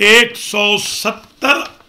170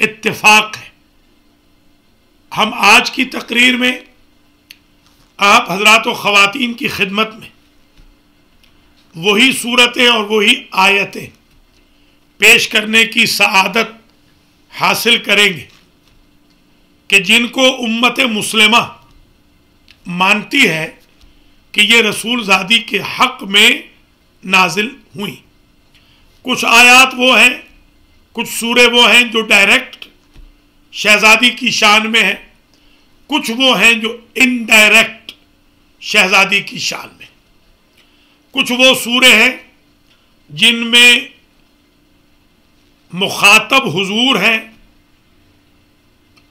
اتفاق ہے۔ ہم آج کی تقریر میں آپ حضرات و خواتین کی خدمت میں وہی صورتیں اور وہی آیتیں پیش کرنے کی سعادت حاصل کریں گے کہ جن کو امت مسلمہ مانتی ہے کہ یہ رسول زادی کے حق میں نازل ہوئی۔ کچھ آیات وہ ہیں، کچھ سورے وہ ہیں جو ڈائریکٹ شہزادی کی شان میں ہیں، کچھ وہ ہیں جو انڈائریکٹ شہزادی کی شان میں، کچھ وہ سورے ہیں جن میں مخاطب حضور ہیں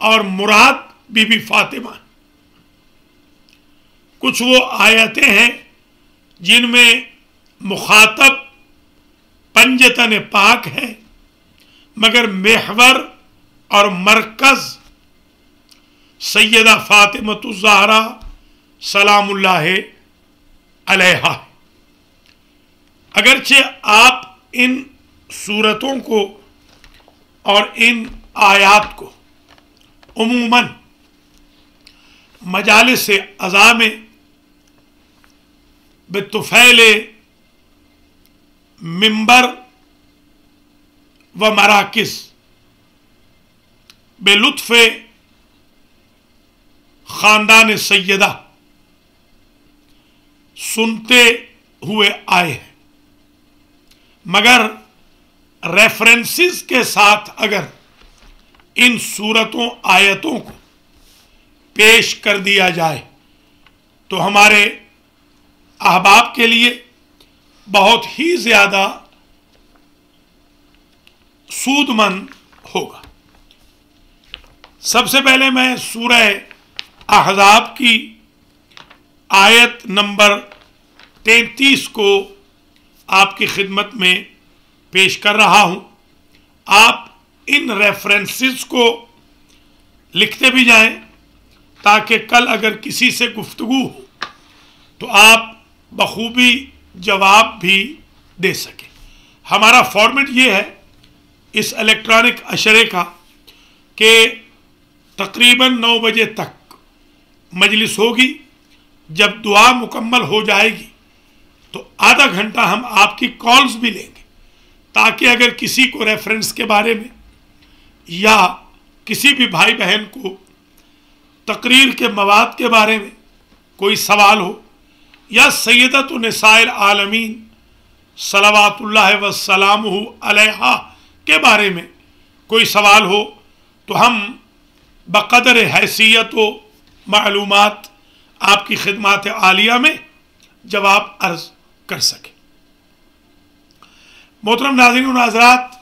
اور مراد بی بی فاطمہ، کچھ وہ آیتیں ہیں جن میں مخاطب پنجتن پاک ہے مگر محور اور مرکز سیدہ فاطمۃ الزہرا سلام اللہ علیہا۔ اگرچہ آپ ان صورتوں کو اور ان آیات کو عموماً مجالس عزا میں بطفیل منبر و مراکز بے لطف خاندان سیدہ سنتے ہوئے آئے ہیں، مگر ریفرنسز کے ساتھ اگر ان صورتوں آیتوں کو پیش کر دیا جائے تو ہمارے احباب کے لیے بہت ہی زیادہ سود مند ہوگا۔ سب سے پہلے میں سورہ احزاب کی آیت نمبر 33 کو آپ کی خدمت میں پیش کر رہا ہوں۔ آپ ان ریفرنسز کو لکھتے بھی جائیں تاکہ کل اگر کسی سے گفتگو ہو تو آپ بخوبی جواب بھی دے سکیں۔ ہمارا فارمیٹ یہ ہے اس الیکٹرانک اشرے کا کہ تقریباً 9 بجے تک مجلس ہوگی۔ جب دعا مکمل ہو جائے گی تو آدھا گھنٹہ ہم آپ کی کالز بھی لیں گے تاکہ اگر کسی کو ریفرنس کے بارے میں یا کسی بھی بھائی بہن کو تقریر کے مواد کے بارے میں کوئی سوال ہو یا سیدۃ نساء العالمین صلوات اللہ وسلامہ علیہا کے بارے میں کوئی سوال ہو تو ہم بقدر حیثیت و معلومات آپ کی خدمات عالیہ میں جواب عرض کر سکیں۔ محترم ناظرین و ناظرات،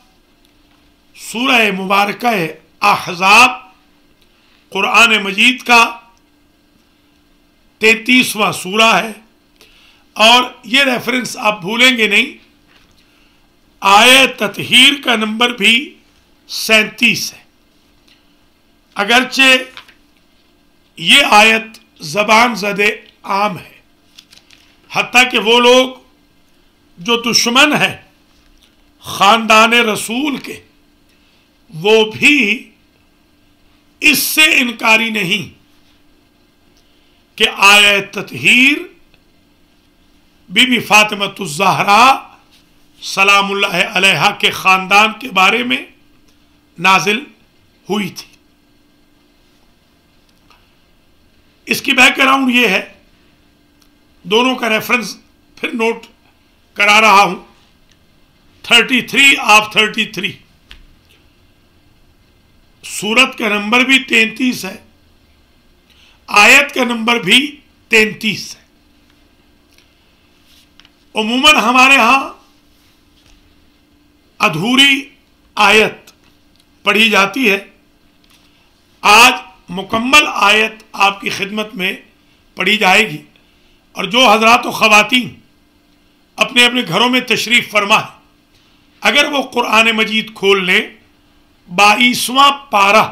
سورہ مبارکہ احزاب قرآن مجید کا 33واں سورہ ہے اور یہ ریفرنس آپ بھولیں گے نہیں، آیت تطہیر کا نمبر بھی 37 ہے۔ اگرچہ یہ آیت زبان زد عام ہے، حتیٰ کہ وہ لوگ جو دشمن ہیں خاندان رسول کے وہ بھی اس سے انکاری نہیں کہ آیت تطہیر بی بی فاطمۃ الزہرا سلام اللہ علیہا کے خاندان کے بارے میں نازل ہوئی تھی۔ اس کی بیک گراؤنڈ یہ ہے، دونوں کا ریفرنس پھر نوٹ کرا رہا ہوں، 33 آف 33، سورت کا نمبر بھی 33 ہے، آیت کا نمبر بھی 33 ہے۔ عموماً ہمارے ہاں ادھوری آیت پڑھی جاتی ہے، آج مکمل آیت آپ کی خدمت میں پڑھی جائے گی، اور جو حضرات و خواتین اپنے اپنے گھروں میں تشریف فرما ہے اگر وہ قرآن مجید کھول لیں 22واں پارہ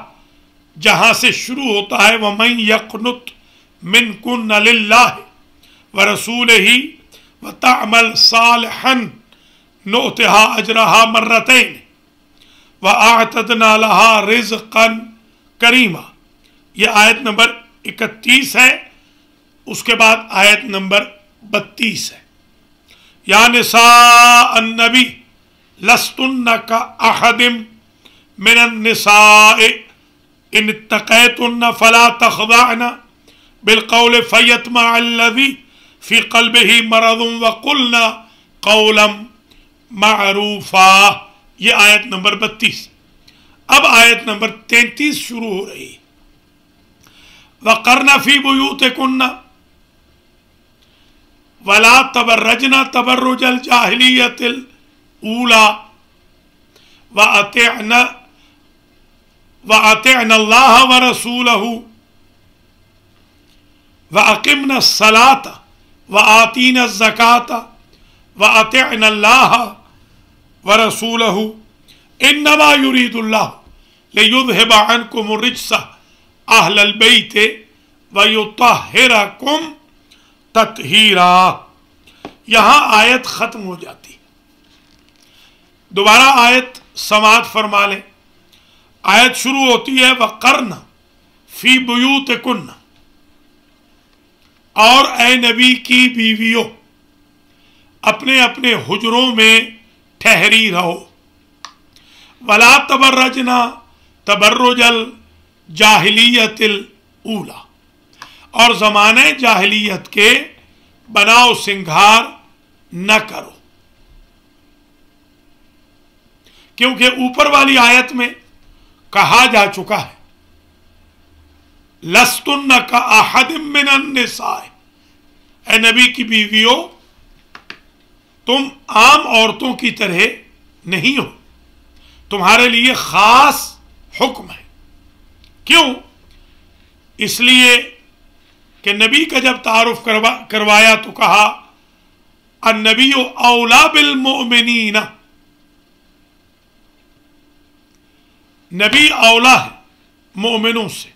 جہاں سے شروع ہوتا ہے وَمَن يَقْنُتْ مِنْكُنَّ لِلَّهِ وَرَسُولِهِ وَتَعْمَلْ صَالِحًا نُؤْتِهَا أَجْرَهَا مَرَّتَيْنِ وَأَعْتَدْنَا لَهَا رِزْقًا كَرِيمًا، یہ آیت نمبر 31 ہے. اس کے بعد آیت نمبر 32 ہے. یا نساء النبی لستن کأحد من النساء ان اتقیتن فلا تخضعن بالقول فیطمع الذی فی قلبہ مرض وقلن قولا معروفا. یہ آیت نمبر 32. اب آیت نمبر 33 شروع ہو رہی ہے. وَقَرْنَ فِي بُيُوتِكُنَّ وَلَا تَبَرَّجْنَ تَبَرُّجَ الْجَاهِلِيَّةِ الْأُولَى وَأَطِعْنَ اللَّهَ وَرَسُولَهُ وَأَقِمْنَ الصَّلَاةَ وَآتِينَ الزَّكَاةَ وَأَطِعْنَ اللَّهَ وَرَسُولَهُ إِنَّمَا يُرِيدُ اللَّهُ لِيُذْهِبَ عَنْكُمُ الرِّجْسَ أَهْلَ الْبَيْتِ وَيُطَهِّرَكُمْ تطہیرا. یہاں آیت ختم ہو جاتی. دوبارہ آیت سماعت فرما لیں. آیت شروع ہوتی ہے وَقَرْنَ فِي بُيُوتِكُنَّ، اور اے نبی کی بیویوں اپنے اپنے حجروں میں ٹھہری رہو. وَلَا تَبَرَّجْنَا تَبَرُّجَ الْجَاهِلِيَّةِ الْأُولَى، اور زمانہ جاہلیت کے بناؤ سنگھار نہ کرو. کیونکہ اوپر والی آیت میں کہا جا چکا ہے لستن کأحد من النساء، اے نبی کی بیویوں تم عام عورتوں کی طرح نہیں ہو، تمہارے لیے خاص حکم ہے. کیوں؟ اس لیے کہ نبی کا جب تعارف کروایا تو کہا النبی اولا بالمؤمنین، نبی اولا ہے مومنوں سے،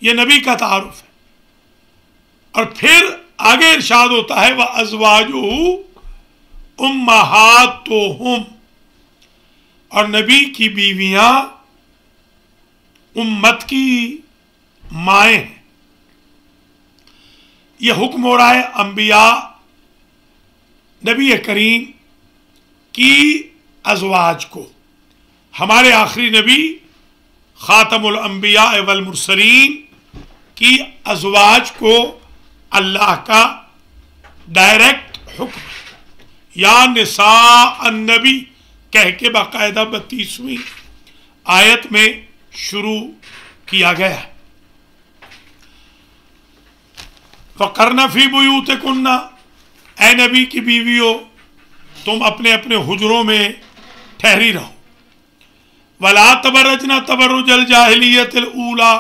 یہ نبی کا تعارف ہے. اور پھر آگے ارشاد ہوتا ہے وَأَزْوَاجُهُ أُمَّهَاتُهُمْ، اور نبی کی بیویاں امت کی مائیں ہیں. یہ حکم ہو رہا ہے انبیاء نبی کریم کی ازواج کو. ہمارے آخری نبی خاتم الانبیاء والمرسلین کی ازواج کو اللہ کا ڈائریکٹ حکم یا نساء النبی کہہ کے باقاعدہ 32ویں آیت میں شروع کیا گیا ہے. وَقَرْنَ فِي بُيُوتِكُنَّ، اے نبی کی بیویوں تم اپنے اپنے حجروں میں ٹھہری رہو. وَلَا تَبَرَّجْنَ تَبَرُّجَ الْجَاهِلِيَّةِ الْأُولَى،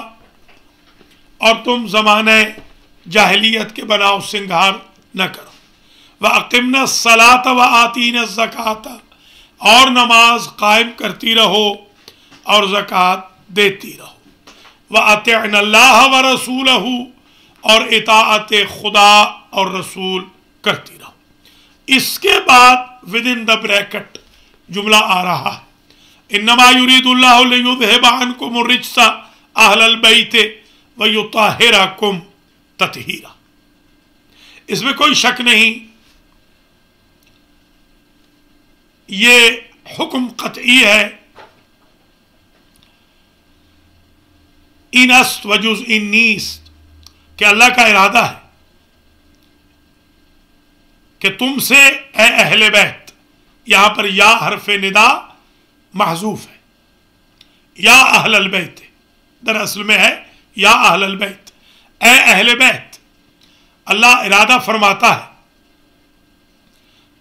اور تم زمانہ جاہلیت کے بناؤ سنگھار نہ کرو. وَأَقِمْنَ الصَّلَاةَ وَآتِينَ الزَّكَاةَ، اور نماز قائم کرتی رہو اور زکوٰۃ دیتی رہو. وَأَطِعْنَ اللَّهَ وَرَسُولَهُ، اور اطاعت خدا اور رسول کرتی رہو. اس کے بعد ودن دا بریکٹ جملہ آ رہا ہے انما یرید اللہ لیذہب عنکم الرجس اہل البیت ویطہرکم تطہیرا. اس میں کوئی شک نہیں، یہ حکم قطعی ہے. انست وجزء نیست، کہ اللہ کا ارادہ ہے کہ تم سے اے اہل بیت، یہاں پر یا حرف ندا محذوف ہے، یا اہل البیت دراصل میں ہے یا اہل البیت، اے اہل بیت. اللہ ارادہ فرماتا ہے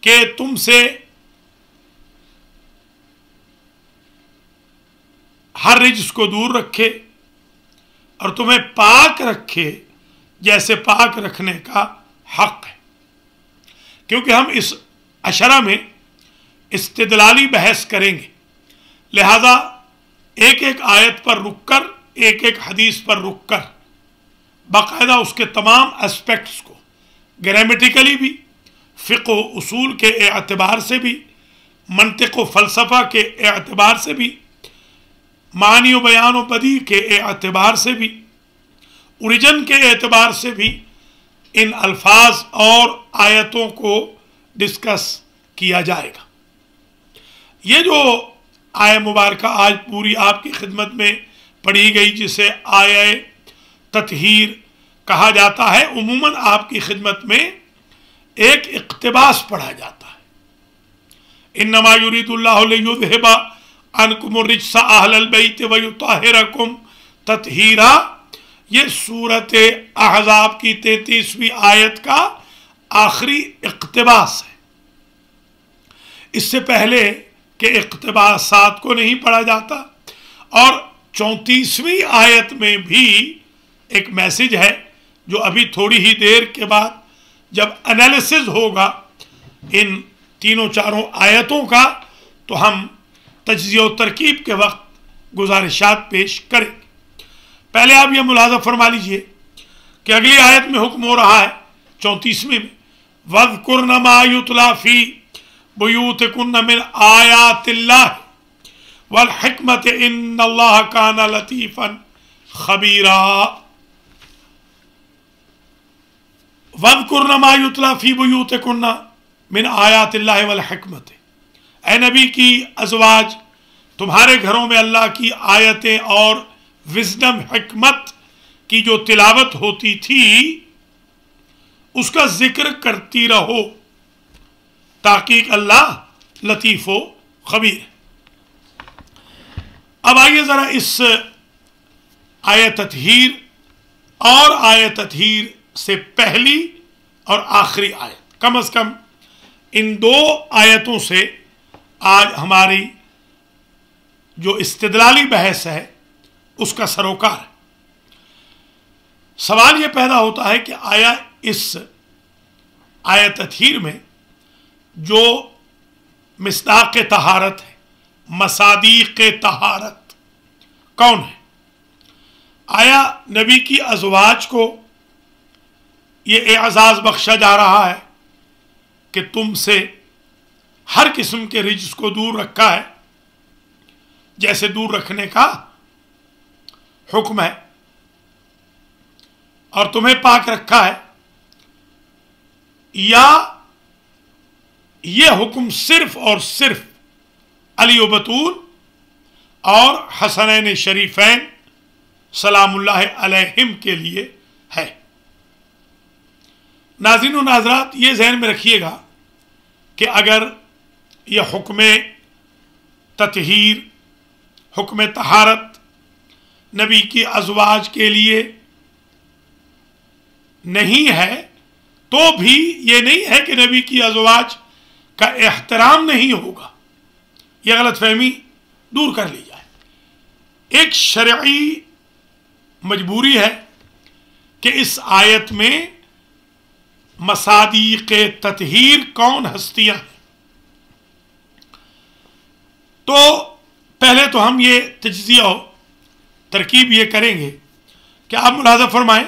کہ تم سے ہر رجس کو دور رکھے اور تمہیں پاک رکھے جیسے پاک رکھنے کا حق ہے. کیونکہ ہم اس اشرہ میں استدلالی بحث کریں گے، لہذا ایک ایک آیت پر رک کر، ایک ایک حدیث پر رک کر باقاعدہ اس کے تمام اسپیکٹس کو گرامیٹیکلی بھی، فقہ و اصول کے اعتبار سے بھی، منطق و فلسفہ کے اعتبار سے بھی، معنی و بیان و بدیع کے اعتبار سے بھی، اوریجن کے اعتبار سے بھی ان الفاظ اور آیتوں کو ڈسکس کیا جائے گا۔ یہ جو آیہ مبارکہ آج پوری آپ کی خدمت میں پڑھی گئی، جسے آیہ تطہیر کہا جاتا ہے، عموماً آپ کی خدمت میں ایک اقتباس پڑھا جاتا ہے۔ انما یرید اللہ لیذھب عنکم الرجس اہل البیت ویطہرکم تطہیرا، یہ سورۃ احزاب کی 33ویں آیت کا آخری اقتباس ہے۔ اس سے پہلے کہ اقتباسات کو نہیں پڑھا جاتا، اور 34ویں آیت میں بھی ایک میسج ہے جو ابھی تھوڑی ہی دیر کے بعد جب انالیسز ہوگا ان تینوں چاروں آیتوں کا تو ہم تجزیہ و ترکیب کے وقت گزارشات پیش کریں گے۔ پہلے آپ یہ ملاحظہ فرما لیجئے کہ اگلی آیت میں حکم ہو رہا ہے 34ویں میں، وَاذْكُرْنَ مَا يُتْلَى فِي بُيُوتِكُنَّ مِنْ آيَاتِ اللَّهِ وَالْحِكْمَةِ إِنَّ اللَّهَ كَانَ لَطِيفًا خَبِيرًا۔ وَاذْكُرْنَ مَا يُتْلَى فِي بُيُوتِكُنَّ مِنْ آيَاتِ اللَّهِ وَالْحِكْمَةِ، اے نبی کی ازواج، تمہارے گھروں میں اللہ کی آیتیں اور وزڈم حکمت کی جو تلاوت ہوتی تھی اس کا ذکر کرتی رہو، تحقیق اللہ لطیف و خبیر۔ اب آئیے ذرا اس آیت تطہیر اور آیت تطہیر سے پہلی اور آخری آیت، کم از کم ان دو آیتوں سے آج ہماری جو استدلالی بحث ہے اس کا سروکار ہے۔ سوال یہ پیدا ہوتا ہے کہ آیا اس آیت تطہیر میں جو مصداق طہارت ہے، مصادیق طہارت کون ہے؟ آیا نبی کی ازواج کو یہ اعزاز بخشا جا رہا ہے کہ تم سے ہر قسم کے رجس کو دور رکھا ہے، جیسے دور رکھنے کا حکم ہے، اور تمہیں پاک رکھا ہے، یا یہ حکم صرف اور صرف علی و بطول اور حسنین شریفین سلام اللہ علیہم کے لیے ہے؟ ناظرین و ناظرات، یہ ذہن میں رکھیے گا کہ اگر یہ حکم تطہیر، حکم طہارت نبی کی ازواج کے لیے نہیں ہے تو بھی یہ نہیں ہے کہ نبی کی ازواج کا احترام نہیں ہوگا۔ یہ غلط فہمی دور کر لی جائے۔ ایک شرعی مجبوری ہے کہ اس آیت میں مصادیق تطہیر کون ہستیاں ہیں۔ تو پہلے تو ہم یہ تجزیہ و ترکیب یہ کریں گے کہ آپ ملاحظہ فرمائیں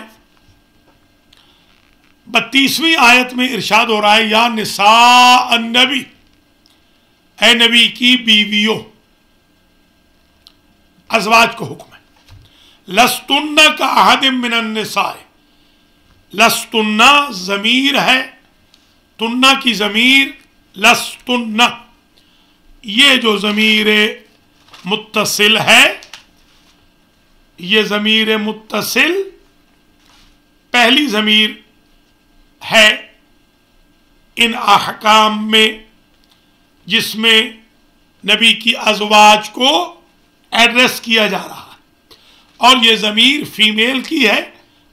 32ویں آیت میں ارشاد ہو رہا ہے، یا نساء النبی، اے نبی کی بیویوں، ازواج کو حکم ہے۔ لستن کا احد من النساء، لستن ضمیر ہے، تنہ کی ضمیر لستن، یہ جو ضمیر متصل ہے، یہ ضمیر متصل پہلی ضمیر ہے ان احکام میں جس میں نبی کی ازواج کو ایڈریس کیا جا رہا ہے، اور یہ ضمیر فیمیل کی ہے،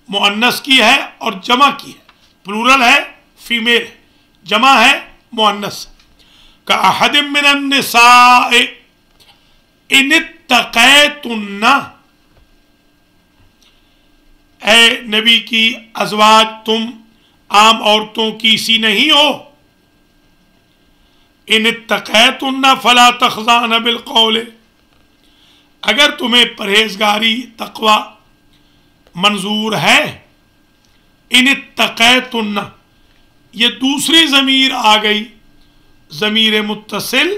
مؤنث کی ہے اور جمع کی ہے، پلورل ہے، فیمیل ہے، جمع ہے، مؤنث ہے۔ کأحد من النساء ان اتقیتن، اے نبی کی ازواج تم عام عورتوں کی سی نہیں ہو۔ ان اتقیتن فلا تخضعن بالقول، اگر تمہیں پرہیزگاری تقوی منظور ہے، ان اتقیتن، یہ دوسری ضمیر آ گئی، ضمیر متصل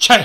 6।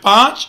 5,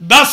10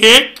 1,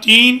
3,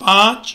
5,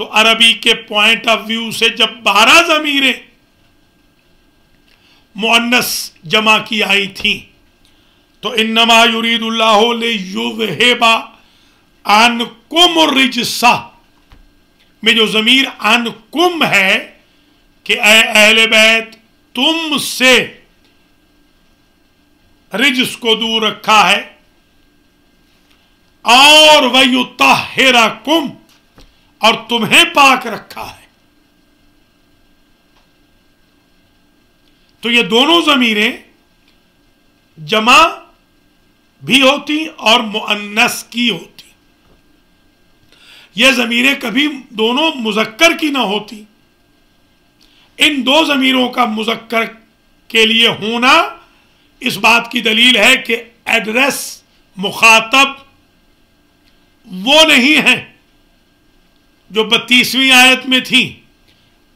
تو عربی کے پوائنٹ آف ویو سے جب 12 ضمیریں مؤنث جمع کی آئی تھیں تو انما یرید اللہ لیذھب عنکم الرجس میں جو ضمیر عنکم ہے کہ اے اہل بیت تم سے رجس کو دور رکھا ہے، اور وَيُطَهِّرَكُمْ اور تمہیں پاک رکھا ہے. تو یہ دونوں ضمیریں جمع بھی ہوتی اور مؤنث کی ہوتی. یہ ضمیریں کبھی دونوں مذکر کی نہ ہوتی. ان دو ضمیروں کا مذکر کے لیے ہونا اس بات کی دلیل ہے کہ ایڈریس مخاطب وہ نہیں ہے جو 32ویں آیت میں تھی،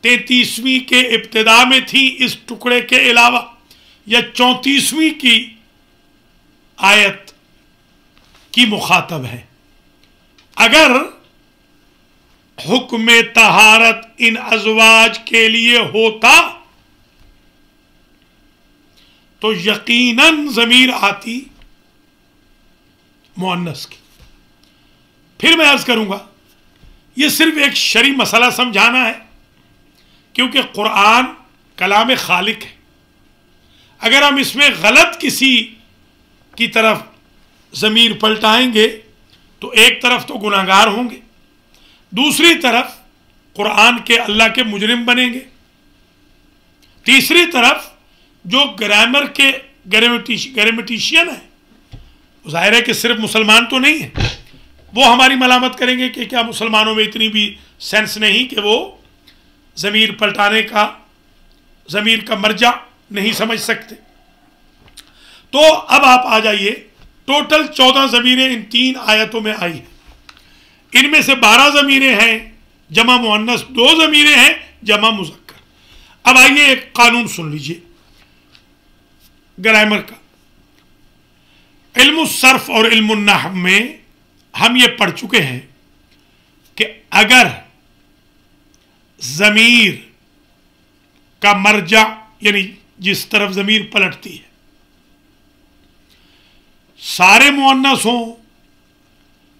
33ویں کے ابتدا میں تھی اس ٹکڑے کے علاوہ، یا 34ویں کی آیت کی مخاطب ہے. اگر حکم طہارت ان ازواج کے لیے ہوتا تو یقیناً ضمیر آتی مؤنث کی. پھر میں عرض کروں گا یہ صرف ایک شرعی مسئلہ سمجھانا ہے، کیونکہ قرآن کلام خالق ہے. اگر ہم اس میں غلط کسی کی طرف ضمیر پلٹائیں گے تو ایک طرف تو گناہگار ہوں گے، دوسری طرف قرآن کے اللہ کے مجرم بنیں گے، تیسری طرف جو گرامر کے گرامیٹیشین ہیں، ظاہر ہے کہ صرف مسلمان تو نہیں ہیں، وہ ہماری ملامت کریں گے کہ کیا مسلمانوں میں اتنی بھی سینس نہیں کہ وہ ضمیر پلٹانے کا، ضمیر کا مرجع نہیں سمجھ سکتے. تو اب آپ آ جائیے، ٹوٹل 14 ضمیریں ان 3 آیتوں میں آئی ہیں. ان میں سے 12 ضمیریں ہیں جمع مؤنث، 2 ضمیریں ہیں جمع مذکر. اب آئیے ایک قانون سن لیجئے گرامر کا. علم الصرف اور علم النحو میں ہم یہ پڑھ چکے ہیں کہ اگر ضمیر کا مرجع یعنی جس طرف ضمیر پلٹتی ہے سارے مؤنث ہوں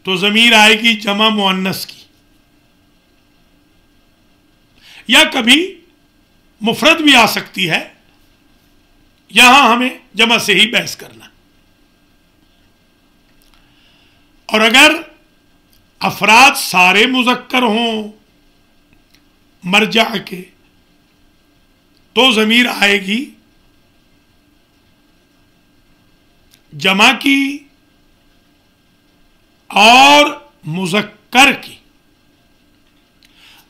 تو ضمیر آئے گی جمع مؤنث کی، یا کبھی مفرد بھی آ سکتی ہے. یہاں ہمیں جمع سے ہی بحث کرنا. اور اگر افراد سارے مذکر ہوں مرجع کے تو ضمیر آئے گی جمع کی اور مذکر کی.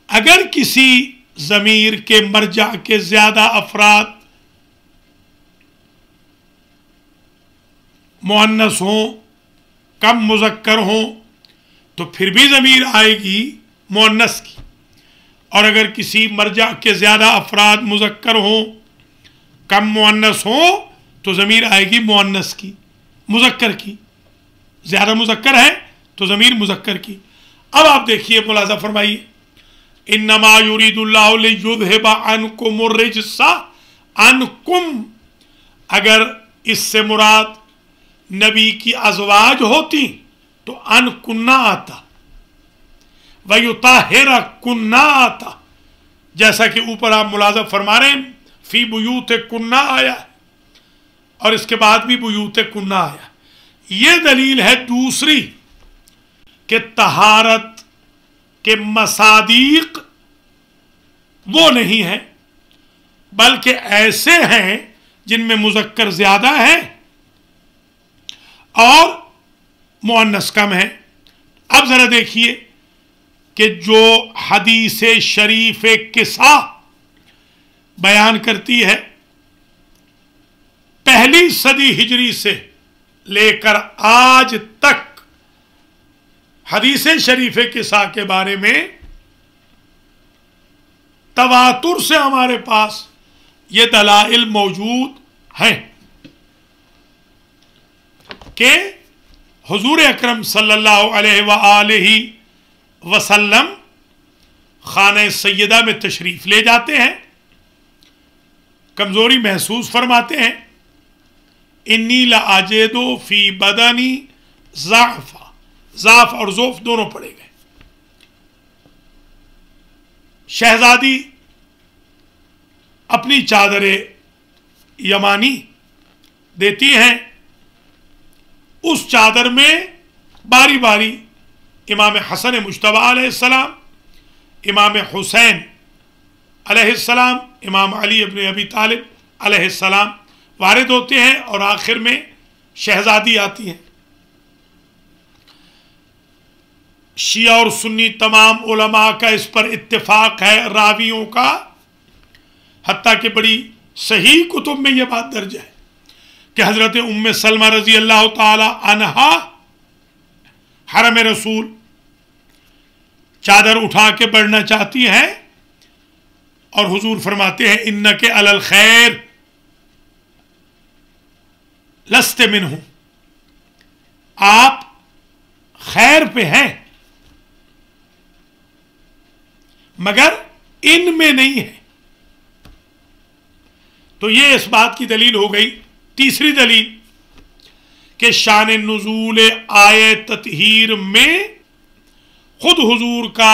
اگر کسی ضمیر کے مرجع کے زیادہ افراد مؤنث ہوں کم مذکر ہوں تو پھر بھی ضمیر آئے گی مؤنث کی، اور اگر کسی مرجع کے زیادہ افراد مذکر ہوں کم مؤنث ہوں تو ضمیر آئے گی مؤنث کی، مذکر کی. زیادہ مذکر ہے تو ضمیر مذکر کی. اب آپ دیکھیے، ملاحظہ فرمائیے، انما یرید اللہ لیذھب عنکم الرجس. عنکم اگر اس سے مراد نبی کی ازواج ہوتی تو ان کنہ آتا، وَيُطَهِّرَكُنَّ آتا، جیسا کہ اوپر آپ ملاحظہ فرما رہے ہیں فی بیوت کنہ آیا اور اس کے بعد بھی بیوت کنہ آیا. یہ دلیل ہے دوسری کہ طہارت کے مصادیق وہ نہیں ہیں بلکہ ایسے ہیں جن میں مذکر زیادہ ہیں اور مؤنث کم ہے. اب ذرا دیکھیے کہ جو حدیث شریف قصہ بیان کرتی ہے پہلی صدی ہجری سے لے کر آج تک حدیث شریف قصہ کے بارے میں تواتر سے ہمارے پاس یہ دلائل موجود ہیں کہ حضور اکرم صلی اللہ علیہ وآلہ وسلم خانہ سیدہ میں تشریف لے جاتے ہیں، کمزوری محسوس فرماتے ہیں، انی لاجد فی بدنی ضعف، ضعف اور ضعف دونوں پڑے گئے۔ شہزادی اپنی چادر یمانی دیتی ہیں، اس چادر میں باری باری امام حسن مجتبی علیہ السلام، امام حسین علیہ السلام، امام علی ابن ابی طالب علیہ السلام وارد ہوتے ہیں، اور آخر میں شہزادی آتی ہیں۔ شیعہ اور سنی تمام علماء کا اس پر اتفاق ہے، راویوں کا، حتیٰ کہ بڑی صحیح کتب میں یہ بات درج ہے کہ حضرت ام سلمہ رضی اللہ تعالی عنہا حرم رسول چادر اٹھا کے بڑھنا چاہتی ہیں، اور حضور فرماتے ہیں انک علی الخیر لست منہ، آپ خیر پہ ہیں مگر ان میں نہیں ہے۔ تو یہ اس بات کی دلیل ہو گئی۔ تیسری دلیل کہ شان نزول آیہ تطہیر میں خود حضور کا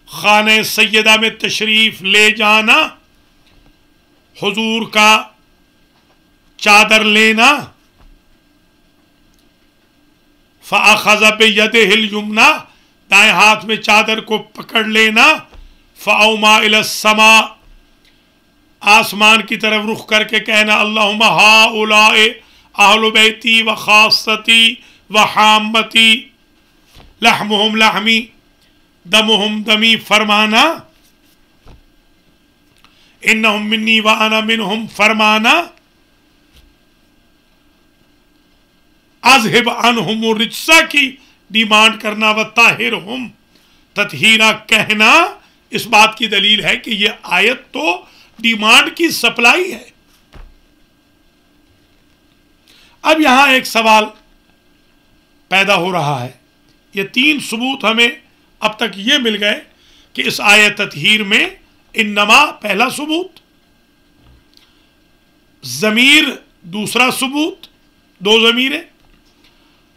خانہ سیدہ میں تشریف لے جانا، حضور کا چادر لینا، فَأَخَذَ بِيَدِهِ الْيُمْنَى، دائیں ہاتھ میں چادر کو پکڑ لینا، فَأَوْمَا إِلَى السَّمَاءِ، آسمان کی طرف رخ کر کے کہنا اللہم ہؤلاء اہل بیتی وخاصتی وحامتی، لحمہم لحمی دمہم دمی فرمانا، انہم منی وانا منہم فرمانا، اذہب عنہم الرجس کی ڈیمانڈ کرنا، وطاہرہم تطہیرہ کہنا، اس بات کی دلیل ہے کہ یہ آیت تو ڈیمانڈ کی سپلائی ہے۔ اب یہاں ایک سوال پیدا ہو رہا ہے، یہ تین ثبوت ہمیں اب تک یہ مل گئے کہ اس آیت تطہیر میں انما پہلا ثبوت، ضمیر دوسرا ثبوت، دو ضمیریں،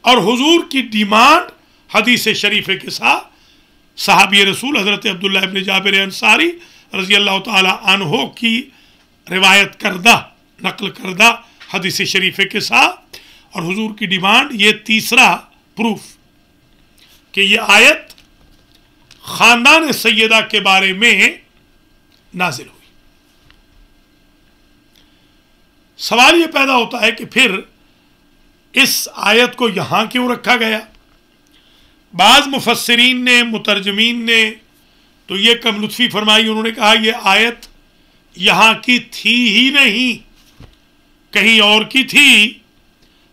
اور حضور کی ڈیمانڈ حدیث شریف کے ساتھ صحابی رسول حضرت عبداللہ ابن جابر انصاری رضی اللہ تعالی عنہ کی روایت کردہ، نقل کردہ حدیث شریف کے ساتھ، اور حضور کی ڈیمانڈ، یہ تیسرا پروف کہ یہ آیت خاندان سیدہ کے بارے میں نازل ہوئی۔ سوال یہ پیدا ہوتا ہے کہ پھر اس آیت کو یہاں کیوں رکھا گیا؟ بعض مفسرین نے، مترجمین نے تو یہ کم لطفی فرمائی، انہوں نے کہا یہ آیت یہاں کی تھی ہی نہیں، کہیں اور کی تھی،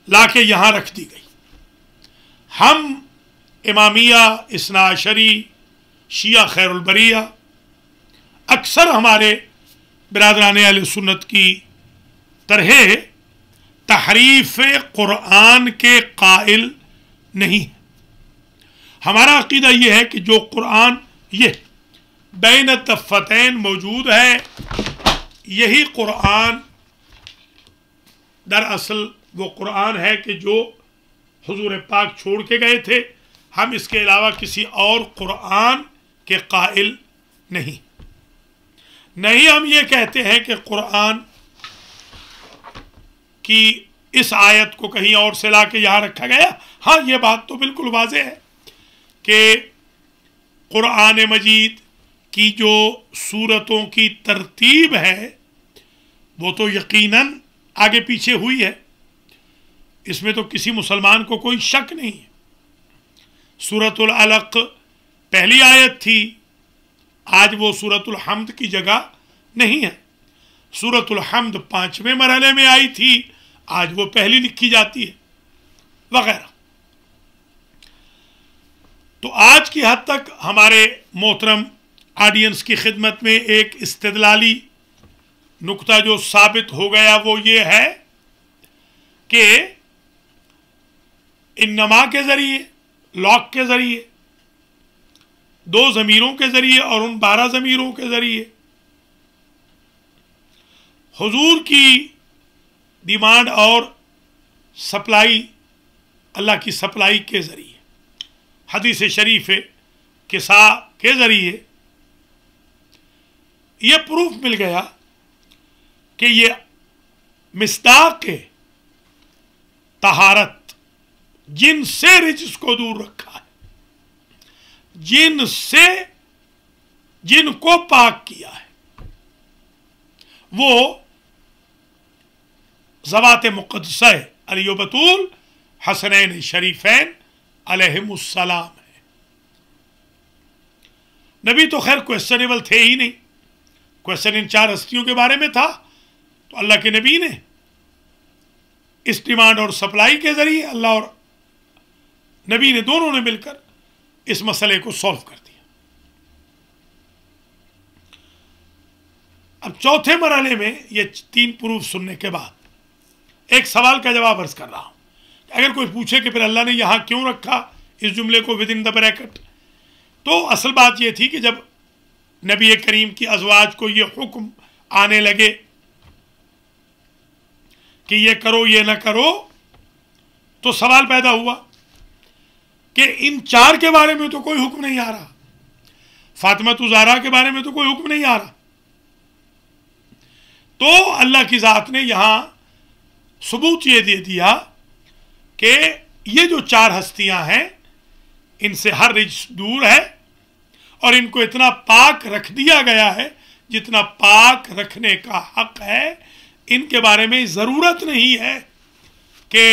لا کے یہاں رکھ دی گئی۔ ہم امامیہ، اثنا عشری، شیعہ خیر البریہ، اکثر ہمارے برادران اہل سنت کی طرح تحریف قرآن کے قائل نہیں۔ ہمارا عقیدہ یہ ہے کہ جو قرآن یہ بین الدفتین موجود ہے، یہی قرآن دراصل وہ قرآن ہے کہ جو حضور پاک چھوڑ کے گئے تھے۔ ہم اس کے علاوہ کسی اور قرآن کے قائل نہیں۔ نہیں ہم یہ کہتے ہیں کہ قرآن کی اس آیت کو کہیں اور سے لا کے یہاں رکھا گیا۔ ہاں یہ بات تو بالکل واضح ہے کہ قرآن مجید کی جو سورتوں کی ترتیب ہے وہ تو یقیناً آگے پیچھے ہوئی ہے، اس میں تو کسی مسلمان کو کوئی شک نہیں ہے۔ سورۃ العلق پہلی آیت تھی، آج وہ سورۃ الحمد کی جگہ نہیں ہے۔ سورۃ الحمد 5ویں مرحلے میں آئی تھی، آج وہ پہلی لکھی جاتی ہے، وغیرہ۔ تو آج کی حد تک ہمارے محترم آڈینس کی خدمت میں ایک استدلالی نقطہ جو ثابت ہو گیا وہ یہ ہے کہ انما کے ذریعے، لاک کے ذریعے 2 ضمیروں کے ذریعے اور ان 12 ضمیروں کے ذریعے، حضور کی ڈیمانڈ اور سپلائی اللہ کی سپلائی کے ذریعے، حدیث شریف کسا کے ذریعے، یہ پروف مل گیا کہ یہ مصداق طہارت، جن سے رجس کو دور رکھا ہے، جن کو پاک کیا ہے، وہ ذوات مقدسہ علی و بطول حسنین شریفین علیہم السلام ہے۔ نبی تو خیر کویسچنیبل تھے ہی نہیں، کویسچن ان 4 ہستیوں کے بارے میں تھا، تو اللہ کے نبی نے اس ڈیمانڈ اور سپلائی کے ذریعے اللہ اور نبی نے دونوں نے مل کر اس مسئلے کو سولو کر دیا۔ اب چوتھے مرحلے میں یہ 3 پروف سننے کے بعد ایک سوال کا جواب عرض کر رہا ہوں۔ اگر کوئی پوچھے کہ پھر اللہ نے یہاں کیوں رکھا اس جملے کو ود ان دا بریکٹ، تو اصل بات یہ تھی کہ جب نبی کریم کی ازواج کو یہ حکم آنے لگے کہ یہ کرو یہ نہ کرو، تو سوال پیدا ہوا کہ ان 4 کے بارے میں تو کوئی حکم نہیں آ رہا، فاطمہ زہرا کے بارے میں تو کوئی حکم نہیں آ رہا، تو اللہ کی ذات نے یہاں ثبوت یہ دے دیا کہ یہ جو 4 ہستیاں ہیں ان سے ہر رجس دور ہے، اور ان کو اتنا پاک رکھ دیا گیا ہے جتنا پاک رکھنے کا حق ہے۔ ان کے بارے میں ضرورت نہیں ہے کہ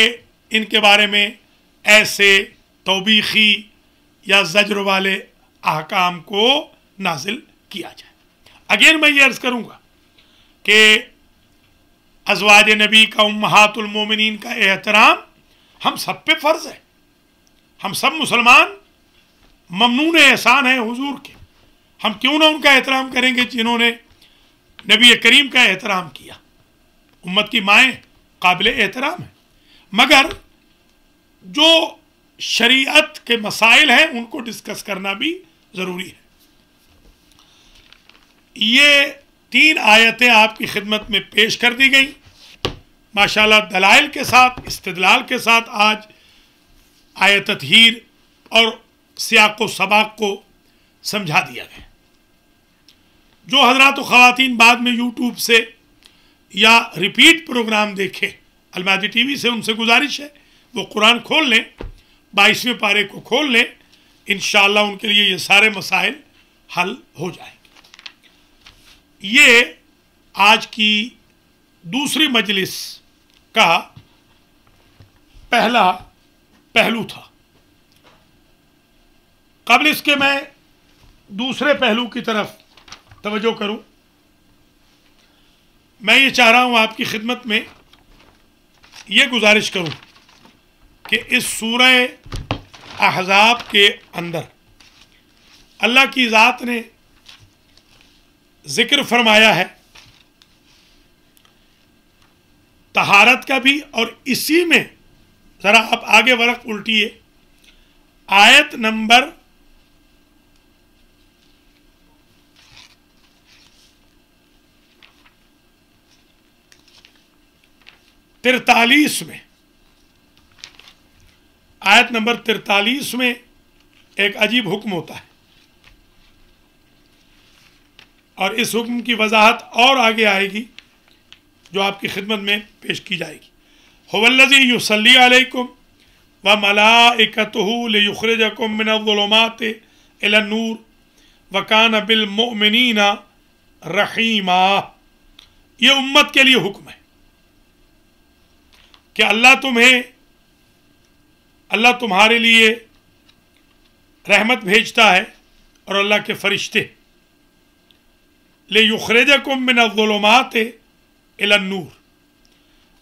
ان کے بارے میں ایسے توبیخی یا زجر والے احکام کو نازل کیا جائے۔ اگین میں یہ عرض کروں گا کہ ازواج نبی کا، امہات المومنین کا احترام ہم سب پہ فرض ہے۔ ہم سب مسلمان ممنون احسان ہیں حضور کے، ہم کیوں نہ ان کا احترام کریں گے جنہوں نے نبی کریم کا احترام کیا۔ امت کی مائیں قابل احترام ہیں، مگر جو شریعت کے مسائل ہیں ان کو ڈسکس کرنا بھی ضروری ہے۔ یہ 3 آیتیں آپ کی خدمت میں پیش کر دی گئیں، ماشاءاللہ دلائل کے ساتھ، استدلال کے ساتھ آج آیت تطہیر اور سیاق و سباق کو سمجھا دیا گیا۔ جو حضرات و خواتین بعد میں یوٹیوب سے یا ریپیٹ پروگرام دیکھے المہدی ٹی وی سے، ان سے گزارش ہے وہ قرآن کھول لیں، 22ویں پارے کو کھول لیں، انشاءاللہ ان کے لیے یہ سارے مسائل حل ہو جائیں گے۔ یہ آج کی دوسری مجلس کا پہلا پہلو تھا۔ قبل اس کے میں دوسرے پہلو کی طرف توجہ کروں، میں یہ چاہ رہا ہوں آپ کی خدمت میں یہ گزارش کروں کہ اس سورہ احزاب کے اندر اللہ کی ذات نے ذکر فرمایا ہے طہارت کا بھی، اور اسی میں ذرا آپ آگے ورق الٹیے، آیت نمبر 43 میں، آیت نمبر 43 میں ایک عجیب حکم ہوتا ہے، اور اس حکم کی وضاحت اور آگے آئے گی جو آپ کی خدمت میں پیش کی جائے گی۔ هو الذی یصلی علیکم وملائکتہ لیخرجکم من الظلمات الی النور وکان بالمؤمنین رحیما۔ یہ امت کے لیے حکم ہے کہ اللہ تمہارے لیے رحمت بھیجتا ہے، اور اللہ کے فرشتے لیخرجکم من الظلمات الی النور۔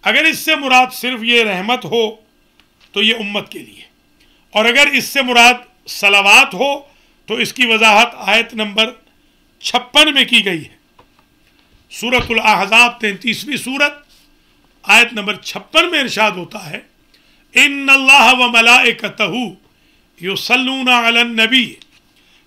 اگر اس سے مراد صرف یہ رحمت ہو تو یہ امت کے لیے، اور اگر اس سے مراد صلوات ہو تو اس کی وضاحت آیت نمبر 56 میں کی گئی ہے۔ سورۃ الاحزاب 33ویں سورت آیت نمبر 56 میں ارشاد ہوتا ہے، ان اللہ وملائکتہ یصلون علی النبی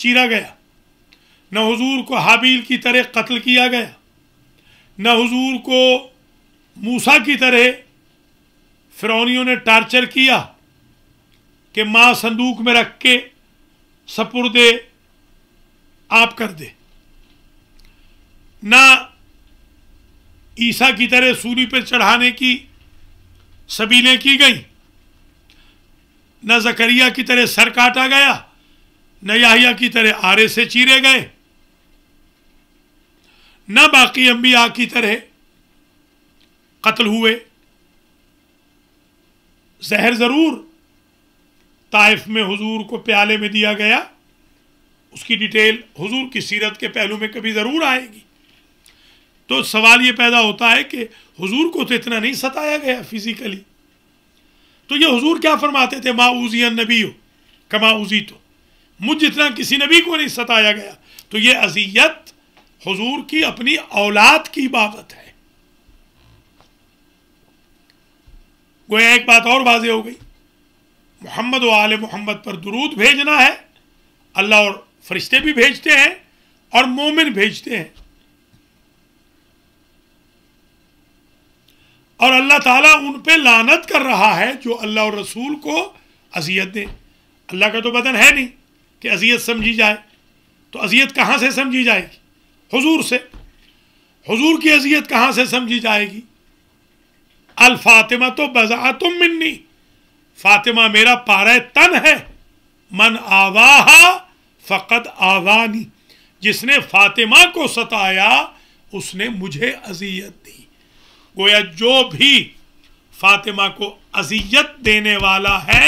چیرا گیا، نہ حضور کو حابیل کی طرح قتل کیا گیا، نہ حضور کو موسیٰ کی طرح فرعونیوں نے ٹارچر کیا کہ ماں صندوق میں رکھ کے سپرد آپ کر دے، نہ عیسیٰ کی طرح سولی پہ چڑھانے کی سبیلیں کی گئیں، نہ زکریا کی طرح سر کاٹا گیا، نہ یحییٰ کی طرح آرے سے چیرے گئے، نہ باقی انبیاء کی طرح قتل ہوئے۔ زہر ضرور طائف میں حضور کو پیالے میں دیا گیا، اس کی ڈیٹیل حضور کی سیرت کے پہلو میں کبھی ضرور آئے گی۔ تو سوال یہ پیدا ہوتا ہے کہ حضور کو تو اتنا نہیں ستایا گیا فزیکلی، تو یہ حضور کیا فرماتے تھے؟ ما اوذی النبی کما اوذیت، مجھ جتنا کسی نبی کو نہیں ستایا گیا۔ تو یہ اذیت حضور کی اپنی اولاد کی بابت ہے۔ گویا ایک بات اور واضح ہو گئی، محمد و آل محمد پر درود بھیجنا ہے، اللہ اور فرشتے بھی بھیجتے ہیں اور مومن بھیجتے ہیں، اور اللہ تعالیٰ ان پہ لعنت کر رہا ہے جو اللہ اور رسول کو اذیت دیں۔ اللہ کا تو بدن ہے نہیں کہ اذیت سمجھی جائے، تو اذیت کہاں سے سمجھی جائے گی؟ حضور سے۔ حضور کی اذیت کہاں سے سمجھی جائے گی؟ الفاطمہ تو بضعۃ منی، فاطمہ میرا پارہ تن ہے، من آواہا فقد آوانی، جس نے فاطمہ کو ستایا اس نے مجھے اذیت دی۔ گویا جو بھی فاطمہ کو اذیت دینے والا ہے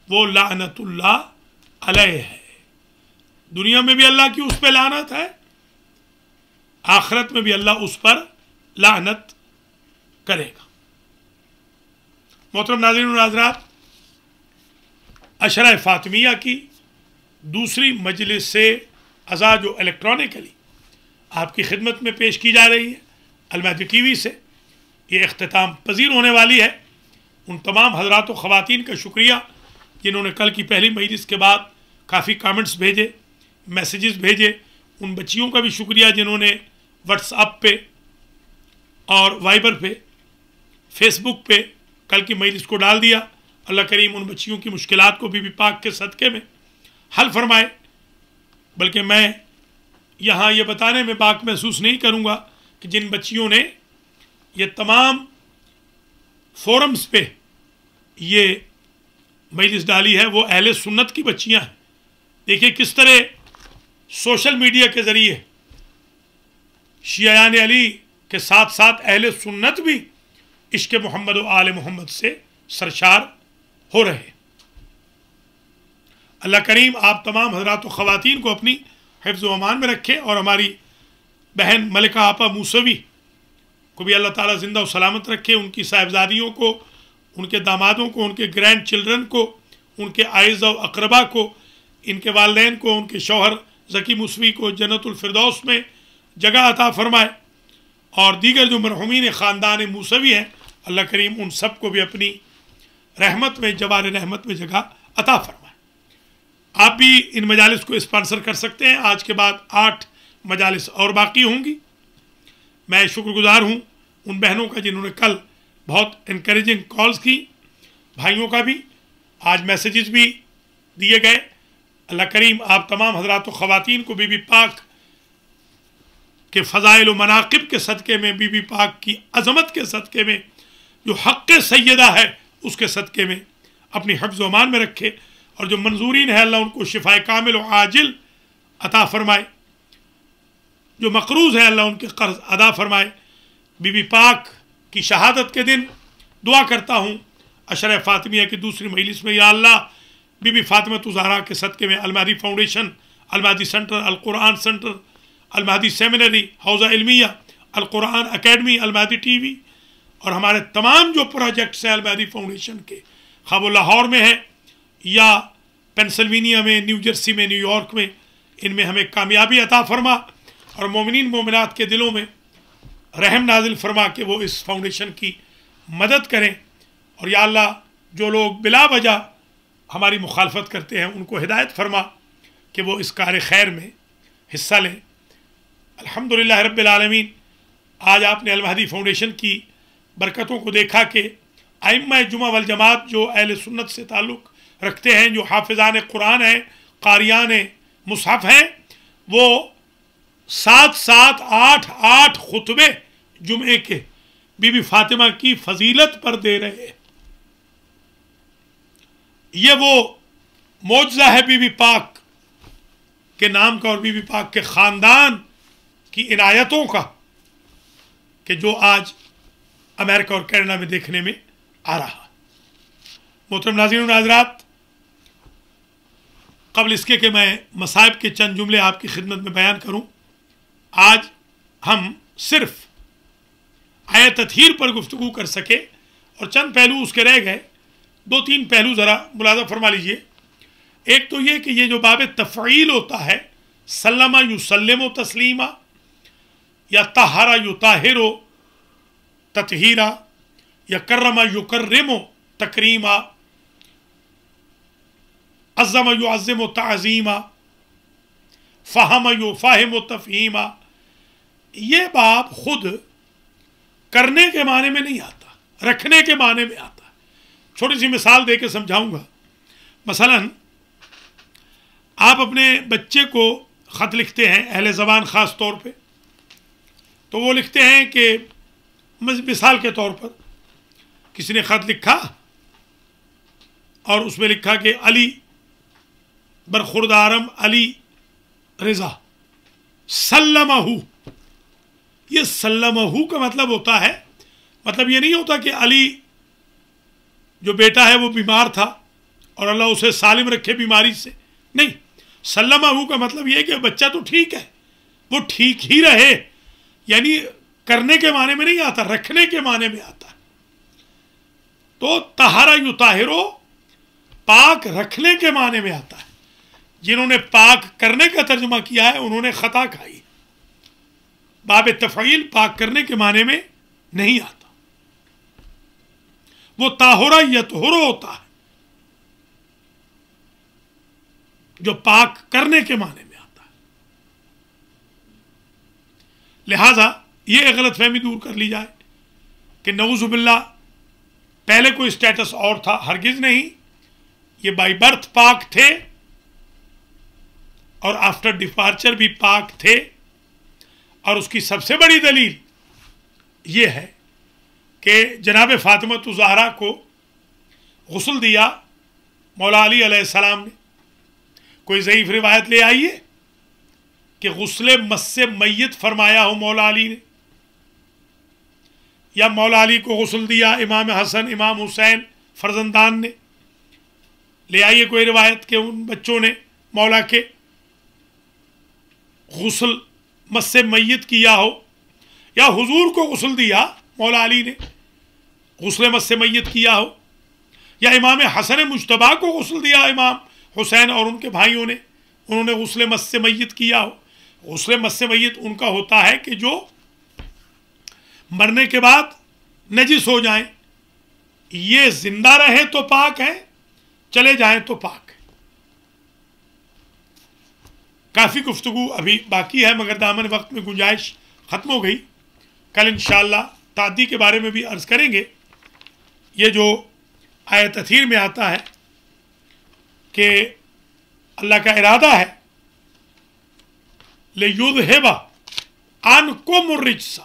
وہ لعنت اللہ علیہ ہے۔ دنیا میں بھی اللہ کی اس پہ لعنت ہے، آخرت میں بھی اللہ اس پر لعنت کرے گا۔ محترم ناظرین و ناظرات، عشرہ فاطمیہ کی دوسری مجلس سے عزا جو الیکٹرانکلی آپ کی خدمت میں پیش کی جا رہی ہے المہدی ٹی وی سے، یہ اختتام پذیر ہونے والی ہے۔ ان تمام حضرات و خواتین کا شکریہ جنہوں نے کل کی پہلی مجلس کے بعد کافی کامنٹس بھیجے، میسیجز بھیجے۔ ان بچیوں کا بھی شکریہ جنہوں نے واٹس ایپ پہ اور وائبر پہ، فیس بک پہ کل کی مجلس کو ڈال دیا۔ اللہ کریم ان بچیوں کی مشکلات کو بی بی پاک کے صدقے میں حل فرمائے۔ بلکہ میں یہاں یہ بتانے میں باک محسوس نہیں کروں گا کہ جن بچیوں نے یہ تمام فورمز پہ یہ مجلس ڈالی ہے وہ اہل سنت کی بچیاں ہیں۔ دیکھیے کس طرح سوشل میڈیا کے ذریعے شیعان علی کے ساتھ ساتھ اہل سنت بھی عشق محمد و آل محمد سے سرشار ہو رہے ہیں۔ اللہ کریم آپ تمام حضرات و خواتین کو اپنی حفظ و امان میں رکھے، اور ہماری بہن ملکہ آپا موسوی کو بھی اللہ تعالیٰ زندہ و سلامت رکھے، ان کی صاحبزادیوں کو، ان کے دامادوں کو، ان کے گرینڈ چلڈرن کو، ان کے اعزاء و اقربا کو، ان کے والدین کو، ان کے شوہر ذکی موسوی کو جنت الفردوس میں جگہ عطا فرمائے، اور دیگر جو مرحومین خاندان موسوی ہیں اللہ کریم ان سب کو بھی اپنی رحمت میں، جوار رحمت میں جگہ عطا فرمائے۔ آپ بھی ان مجالس کو اسپانسر کر سکتے ہیں۔ آج کے بعد 8 مجالس اور باقی ہوں گی۔ میں شکر گزار ہوں ان بہنوں کا جنہوں نے کل بہت انکریجنگ کالز کی، بھائیوں کا بھی، آج میسیجز بھی دیے گئے۔ اللہ کریم آپ تمام حضرات و خواتین کو بی بی پاک کے فضائل و مناقب کے صدقے میں، بی بی پاک کی عظمت کے صدقے میں، جو حق سیدہ ہے اس کے صدقے میں اپنی حفظ و امان میں رکھے، اور جو منظورین ہے اللہ ان کو شفائے کامل و عاجل عطا فرمائے، جو مقروض ہے اللہ ان کے قرض ادا فرمائے۔ بی بی پاک کی شہادت کے دن دعا کرتا ہوں عشرہ فاطمیہ کی دوسری مجلس میں، یا اللہ بی بی فاطمہ الزہرا کے صدقے میں المہدی فاؤنڈیشن، المہدی سینٹر، القرآن سینٹر، المہدی سیمینری، حوزہ علمیہ، القرآن اکیڈمی، المہدی ٹی وی، اور ہمارے تمام جو پروجیکٹس ہیں المہدی فاؤنڈیشن کے، خواہ وہ لاہور میں ہیں یا پینسلوینیا میں، نیو جرسی میں، نیو یارک میں، ان میں ہمیں کامیابی عطا فرما، اور مومنین مومنات کے دلوں میں رحم نازل فرما کہ وہ اس فاؤنڈیشن کی مدد کریں۔ اور یا اللہ جو لوگ بلا وجہ ہماری مخالفت کرتے ہیں ان کو ہدایت فرما، کہ وہ اس کار خیر میں حصہ لیں۔ الحمدللہ رب العالمین، آج آپ نے المہدی فاؤنڈیشن کی برکتوں کو دیکھا کہ ائمہ جمعہ والجماعت جو اہل سنت سے تعلق رکھتے ہیں، جو حافظان قرآن ہیں، قاریان مصحف ہیں، وہ 7 8 خطبے جمعے کے بی بی فاطمہ کی فضیلت پر دے رہے ہیں۔ یہ وہ معجزہ ہے بی بی پاک کے نام کا اور بی بی پاک کے خاندان کی عنایتوں کا کہ جو آج امریکہ اور کینیڈا میں دیکھنے میں آ رہا۔ محترم ناظرین و ناظرات، قبل اس کے کہ میں مصائب کے چند جملے آپ کی خدمت میں بیان کروں، آج ہم صرف آیت تطہیر پر گفتگو کر سکے اور چند پہلو اس کے رہ گئے۔ 2-3 پہلو ذرا ملاحظہ فرما لیجئے۔ ایک تو یہ کہ یہ جو باب تفعیل ہوتا ہے، سلم یسلم و تسلیما یا طہر یطہر تطہیرا یا کرم یکرم تکریما، عظم یعظم تعظیما، فہم یفہم تفہیما، یہ باب خود کرنے کے معنی میں نہیں آتا، رکھنے کے معنی میں آتا ہے۔ چھوٹی سی مثال دے کے سمجھاؤں گا۔ مثلا آپ اپنے بچے کو خط لکھتے ہیں، اہل زبان خاص طور پہ، تو وہ لکھتے ہیں کہ مثال کے طور پر کسی نے خط لکھا اور اس میں لکھا کہ علی برخوردارم علی رضا سلمہ، یہ سلمہ کا مطلب ہوتا ہے، مطلب یہ نہیں ہوتا کہ علی جو بیٹا ہے وہ بیمار تھا اور اللہ اسے سالم رکھے بیماری سے، نہیں، سلمہ کا مطلب یہ کہ بچہ تو ٹھیک ہے، وہ ٹھیک ہی رہے، یعنی کرنے کے معنی میں نہیں آتا، رکھنے کے معنی میں آتا ہے۔ تو طہر یطہر پاک رکھنے کے معنی میں آتا ہے۔ جنہوں نے پاک کرنے کا ترجمہ کیا ہے انہوں نے خطا کھائی۔ باب تفعیل پاک کرنے کے معنی میں نہیں آتا، وہ طاہر یطہر ہوتا ہے جو پاک کرنے کے معنی میں آتا ہے۔ لہذا یہ غلط فہمی دور کر لی جائے کہ نعوذ باللہ پہلے کوئی اسٹیٹس اور تھا، ہرگز نہیں، یہ بائی برتھ پاک تھے اور آفٹر ڈپارچر بھی پاک تھے۔ اور اس کی سب سے بڑی دلیل یہ ہے کہ جناب فاطمہ الزہرا کو غسل دیا مولا علی علیہ السلام نے۔ کوئی ضعیف روایت لے آئیے کہ غسل مس میت فرمایا ہو مولا علی نے، یا مولا علی کو غسل دیا امام حسن امام حسین فرزندان نے، لے آئیے کوئی روایت کہ ان بچوں نے مولا کے غسل مس میت کیا ہو، یا حضور کو غسل دیا مولا علی نے، غسل مس میت کیا ہو، یا امام حسن مجتبیٰ کو غسل دیا امام حسین اور ان کے بھائیوں نے، انہوں نے غسل مس میت کیا ہو۔ غسل مس میت ان کا ہوتا ہے کہ جو مرنے کے بعد نجس ہو جائیں، یہ زندہ رہے تو پاک ہیں، چلے جائیں تو پاک ہیں۔ کافی گفتگو ابھی باقی ہے مگر دامن وقت میں گنجائش ختم ہو گئی۔ کل انشاءاللہ تعدی کے بارے میں بھی عرض کریں گے۔ یہ جو آیت تطہیر میں آتا ہے کہ اللہ کا ارادہ ہے لِیُذْهِبَ عَنْکُمُ الرِّجْسَ،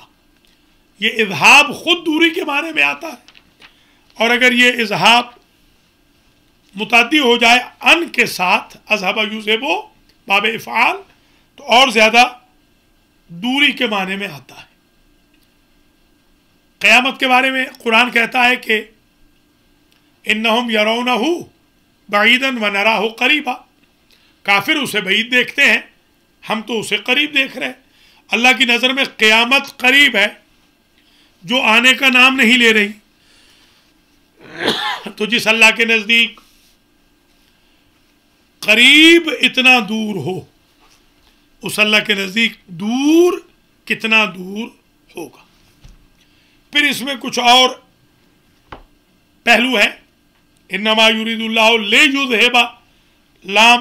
یہ اذہاب خود دوری کے معنی میں آتا ہے، اور اگر یہ اذہاب متعدی ہو جائے ان کے ساتھ اذهب یذهب باب افعال تو اور زیادہ دوری کے معنی میں آتا ہے۔ قیامت کے بارے میں قرآن کہتا ہے کہ انہم یرونہ بعیداً ونراہ قریبا، کافر اسے بعید دیکھتے ہیں، ہم تو اسے قریب دیکھ رہے ہیں۔ اللہ کی نظر میں قیامت قریب ہے، جو آنے کا نام نہیں لے رہی۔ تو جس اللہ کے نزدیک قریب اتنا دور ہو، اس اللہ کے نزدیک دور کتنا دور ہوگا۔ پھر اس میں کچھ اور پہلو ہے۔ انما یرید اللہ لیذھب، لام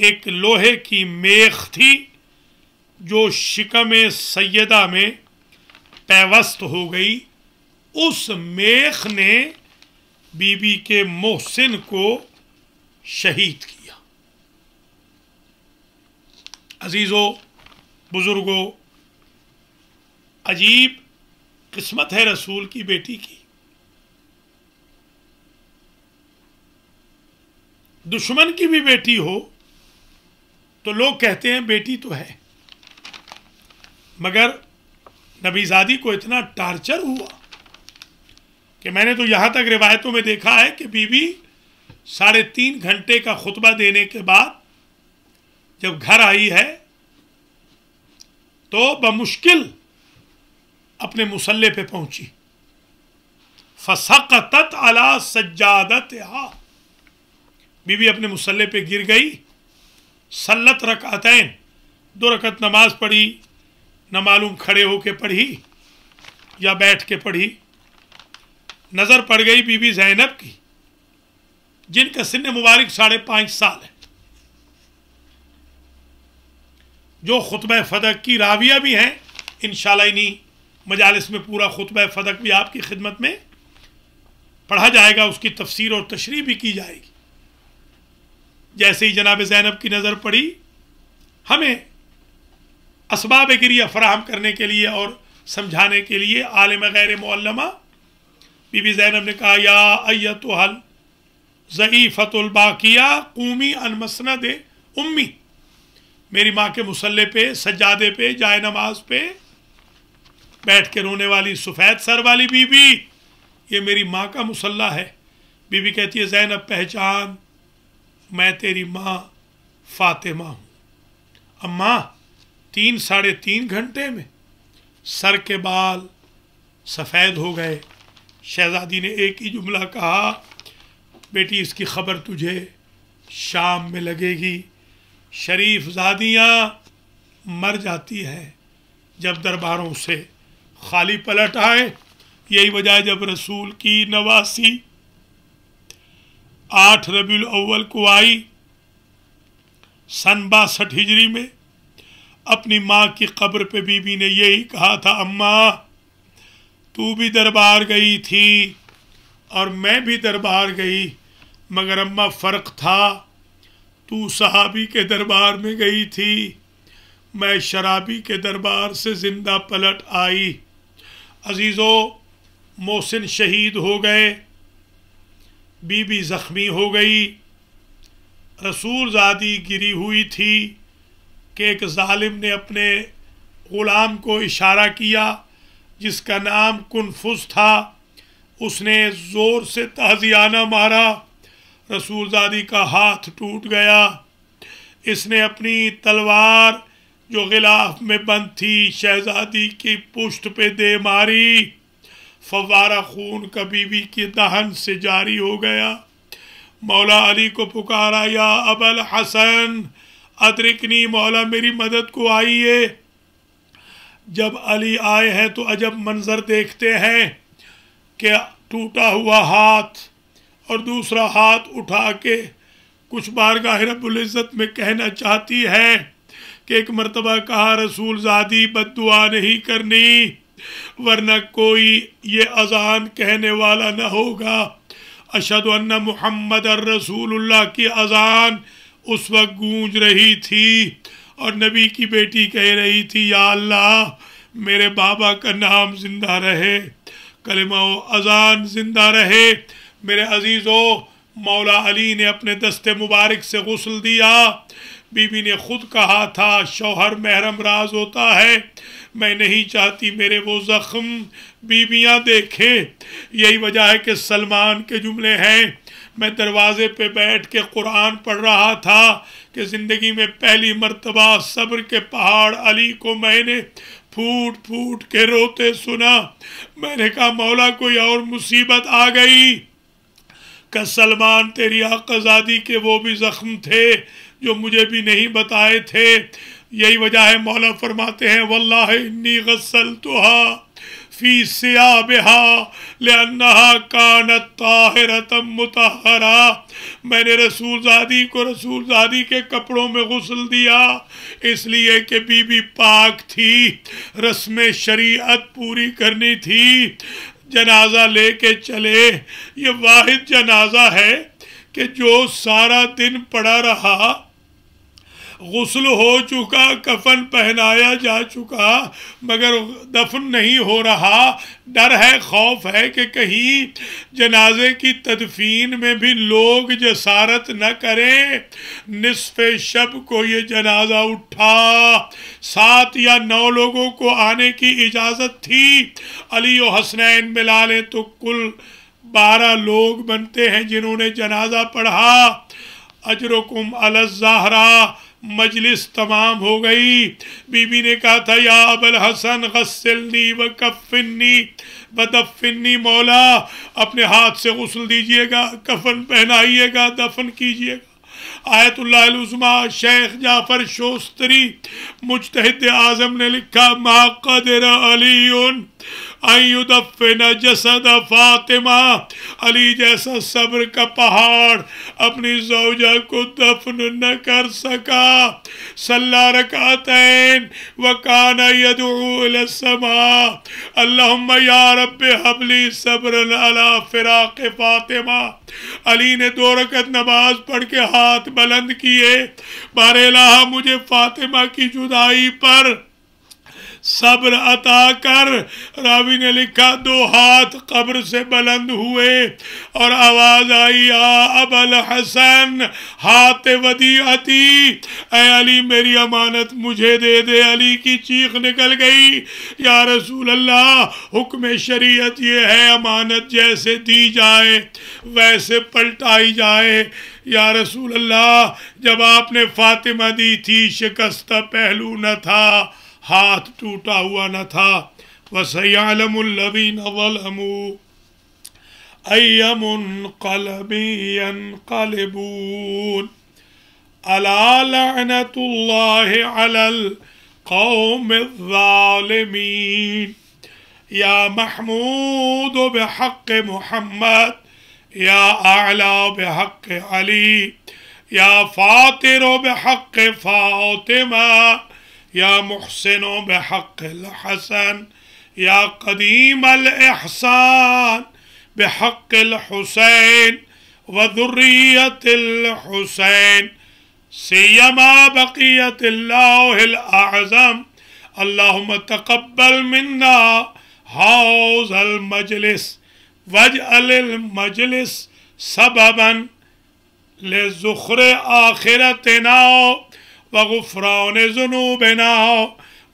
ایک لوہے کی میخ تھی جو شکم سیدہ میں پیوست ہو گئی. اس میخ نے بی بی کے محسن کو شہید کیا. عزیزو بزرگو، عجیب قسمت ہے رسول کی بیٹی کی. دشمن کی بھی بیٹی ہو تو لوگ کہتے ہیں بیٹی تو ہے، مگر نبی زادی کو اتنا ٹارچر ہوا کہ میں نے تو یہاں تک روایتوں میں دیکھا ہے کہ بی بی 3.5 گھنٹے کا خطبہ دینے کے بعد جب گھر آئی ہے تو بمشکل اپنے مصلے پہ پہنچی. فسقطت علی سجادتها، بی بی اپنے مصلے پہ گر گئی. صلت رکعتین، 2 رکعت نماز پڑھی، نہ معلوم کھڑے ہو کے پڑھی یا بیٹھ کے پڑھی. نظر پڑ گئی بی بی زینب کی، جن کا سن مبارک 5.5 سال ہے، جو خطبہ فدق کی راویہ بھی ہیں. انشاءاللہ انہی مجالس میں پورا خطبہ فدق بھی آپ کی خدمت میں پڑھا جائے گا، اس کی تفسیر اور تشریح بھی کی جائے گی. جیسے ہی جناب زینب کی نظر پڑی، ہمیں اسباب گریہ فراہم کرنے کے لیے اور سمجھانے کے لیے عالم غیر معلمہ بی بی زینب نے کہا، یا ایتھا الضعیفۃ الباقیہ قومی عن مسند امی، میری ماں کے مصلے پہ، سجادے پہ، جائے نماز پہ بیٹھ کے رونے والی سفید سر والی بی بی، یہ میری ماں کا مصلہ ہے. بی بی کہتی ہے، زینب پہچان، میں تیری ماں فاطمہ ہوں. اماں 3.5 گھنٹے میں سر کے بال سفید ہو گئے. شہزادی نے ایک ہی جملہ کہا، بیٹی اس کی خبر تجھے شام میں لگے گی. شریف زادیاں مر جاتی ہیں جب درباروں سے خالی پلٹ آئے. یہی وجہ ہے جب رسول کی نواسی 8 ربیع الاول کو آئی سن 62 ہجری میں، اپنی ماں کی قبر پہ بی بی نے یہی کہا تھا، اماں تو بھی دربار گئی تھی اور میں بھی دربار گئی، مگر اماں فرق تھا، تو صحابی کے دربار میں گئی تھی، میں شرابی کے دربار سے زندہ پلٹ آئی. عزیزو، محسن شہید ہو گئے، بی بی زخمی ہو گئی. رسول زادی گری ہوئی تھی کہ ایک ظالم نے اپنے غلام کو اشارہ کیا جس کا نام کنفذ تھا. اس نے زور سے تعزیانہ مارا، رسول زادی کا ہاتھ ٹوٹ گیا. اس نے اپنی تلوار جو غلاف میں بند تھی شہزادی کی پشت پہ دے ماری. فوارہ خون کا بی بی کی دہن سے جاری ہو گیا. مولا علی کو پکارا، یا ابا الحسن ادرکنی، مولا میری مدد کو آئیے. جب علی آئے ہیں تو عجب منظر دیکھتے ہیں کہ ٹوٹا ہوا ہاتھ اور دوسرا ہاتھ اٹھا کے کچھ بارگاہ رب العزت میں کہنا چاہتی ہے کہ ایک مرتبہ کہا، رسول زادی بد دعا نہیں کرنی ورنہ کوئی یہ اذان کہنے والا نہ ہوگا. اشہد ان محمد الرسول اللہ کی اذان اس وقت گونج رہی تھی اور نبی کی بیٹی کہہ رہی تھی، یا اللہ میرے بابا کا نام زندہ رہے، کلمہ و اذان زندہ رہے. میرے عزیزو، مولا علی نے اپنے دست مبارک سے غسل دیا. بی بی نے خود کہا تھا، شوہر محرم راز ہوتا ہے، میں نہیں چاہتی میرے وہ زخم بیویاں دیکھیں. یہی وجہ ہے کہ سلمان کے جملے ہیں، میں دروازے پہ بیٹھ کے قرآن پڑھ رہا تھا کہ زندگی میں پہلی مرتبہ صبر کے پہاڑ علی کو میں نے پھوٹ پھوٹ کے روتے سنا. میں نے کہا، مولا کوئی اور مصیبت آ گئی کہ سلمان تیری آقازادی کے وہ بھی زخم تھے جو مجھے بھی نہیں بتائے تھے. یہی وجہ ہے مولا فرماتے ہیں، واللہ انی غسلتها فی ثیابہا لأنہا کانت طاہرۃ مطہرہ، میں نے رسول زادی کو رسول زادی کے کپڑوں میں غسل دیا اس لیے کہ بی بی پاک تھی، رسم شریعت پوری کرنی تھی۔ جنازہ لے کے چلے، یہ واحد جنازہ ہے کہ جو سارا دن پڑا رہا، غسل ہو چکا، کفن پہنایا جا چکا، مگر دفن نہیں ہو رہا۔ ڈر ہے، خوف ہے کہ کہیں جنازے کی تدفین میں بھی لوگ جسارت نہ کریں۔ نصف شب کو یہ جنازہ اٹھا، 7 یا 9 لوگوں کو آنے کی اجازت تھی، علی و حسنین ملا لیں تو کل 12 لوگ بنتے ہیں جنہوں نے جنازہ پڑھا۔ اجرکم علی الزہرا، مجلس تمام ہو گئی۔ بی بی نے کہا تھا یا ابا الحسن غسلنی وکفنی ودفنی، مولا اپنے ہاتھ سے غسل دیجئے گا، کفن پہنائیے گا، دفن کیجئے گا۔ آیت اللہ العظمیٰ شیخ جعفر شوستری مجتہد اعظم نے لکھا ما قدر علی ان یدفن جسد فاطمہ، علی جیسا صبر کا پہاڑ اپنی زوجہ کو دفن نہ کر سکا۔ صلی رکعتین وکان یدعو الی السماء اللہم یا رب حب لی صبرا علی فراق فاطمہ۔ علی نے 2 رکعت نماز پڑھ کے ہاتھ بلند کیے، بار الہ مجھے فاطمہ کی جدائی پر صبر عطا کر۔ راوی نے لکھا 2 ہاتھ قبر سے بلند ہوئے اور آواز آئی یا ابا الحسن ہاتھ ودیعتی، اے علی میری امانت مجھے دے دے۔ علی کی چیخ نکل گئی یا رسول اللہ، حکم شریعت یہ ہے امانت جیسے دی جائے ویسے پلٹائی جائے۔ یا رسول اللہ، جب آپ نے فاطمہ دی تھی شکستہ پہلو نہ تھا، ہاتھ ٹوٹا ہوا نہ تھا۔ وَسَيَعْلَمُ الَّذِينَ ظَلَمُوا أَيَّ مُنْقَلَبٍ يَنْقَلِبُونَ أَلَا لَعْنَةُ اللَّهِ عَلَى الْقَوْمِ الظَّالِمِينَ یا محمود بحق محمد، یا اعلی بحق علی، یا فاطر بحق فاطمہ، یا محسن بحق الحسن، یا قدیم الاحسان بحق الحسین وذریت الحسین، سیما بقیت اللہ الاعظم، اللہم تقبل منا حوض المجلس واجعل المجلس سببا لزخر آخرتنا وغفران ذنوبنا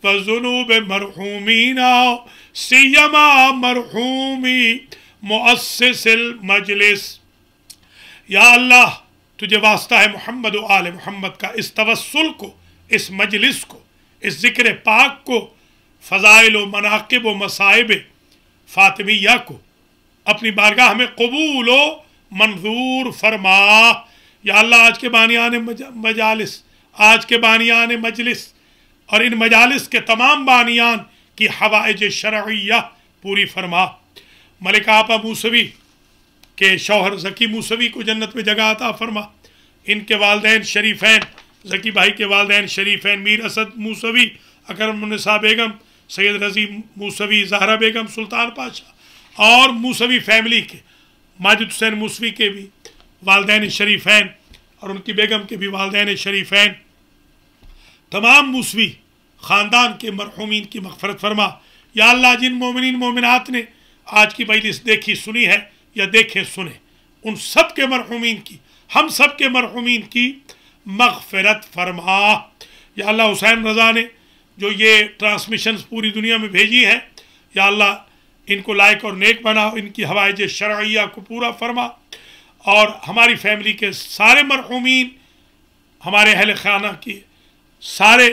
وذنوب مرحومینا، سیما مرحومی مؤسس المجلس۔ یا اللہ، تجھے واسطہ ہے محمد و آل محمد کا اس توسل کو، اس مجلس کو، اس ذکر پاک کو، فضائل و مناقب و مصائب فاطمیہ کو اپنی بارگاہ میں قبول و منظور فرما۔ یا اللہ، آج کے بانیان مجالس، آج کے بانیان مجلس اور ان مجالس کے تمام بانیان کی حوائج شرعیہ پوری فرما۔ ملکہ آپا موسوی کے شوہر زکی موسوی کو جنت میں جگہ عطا فرما۔ ان کے والدین شریفین، زکی بھائی کے والدین شریفین میر اسد موسوی، اکرم النساء بیگم، سید رضی موسوی، زہرا بیگم، سلطان پاشا اور موسوی فیملی کے ماجد حسین موسوی کے بھی والدین شریفین اور ان کی بیگم کے بھی والدین شریفین، تمام موسوی خاندان کے مرحومین کی مغفرت فرما۔ یا اللہ، جن مومنین مومنات نے آج کی مجلس دیکھی سنی ہے یا دیکھے سنے، ان سب کے مرحومین کی، ہم سب کے مرحومین کی مغفرت فرما۔ یا اللہ، حسین رضا نے جو یہ ٹرانسمیشنز پوری دنیا میں بھیجی ہیں، یا اللہ ان کو لائق اور نیک بنا، ان کی حوائج شرعیہ کو پورا فرما، اور ہماری فیملی کے سارے مرحومین، ہمارے اہل خانہ کی سارے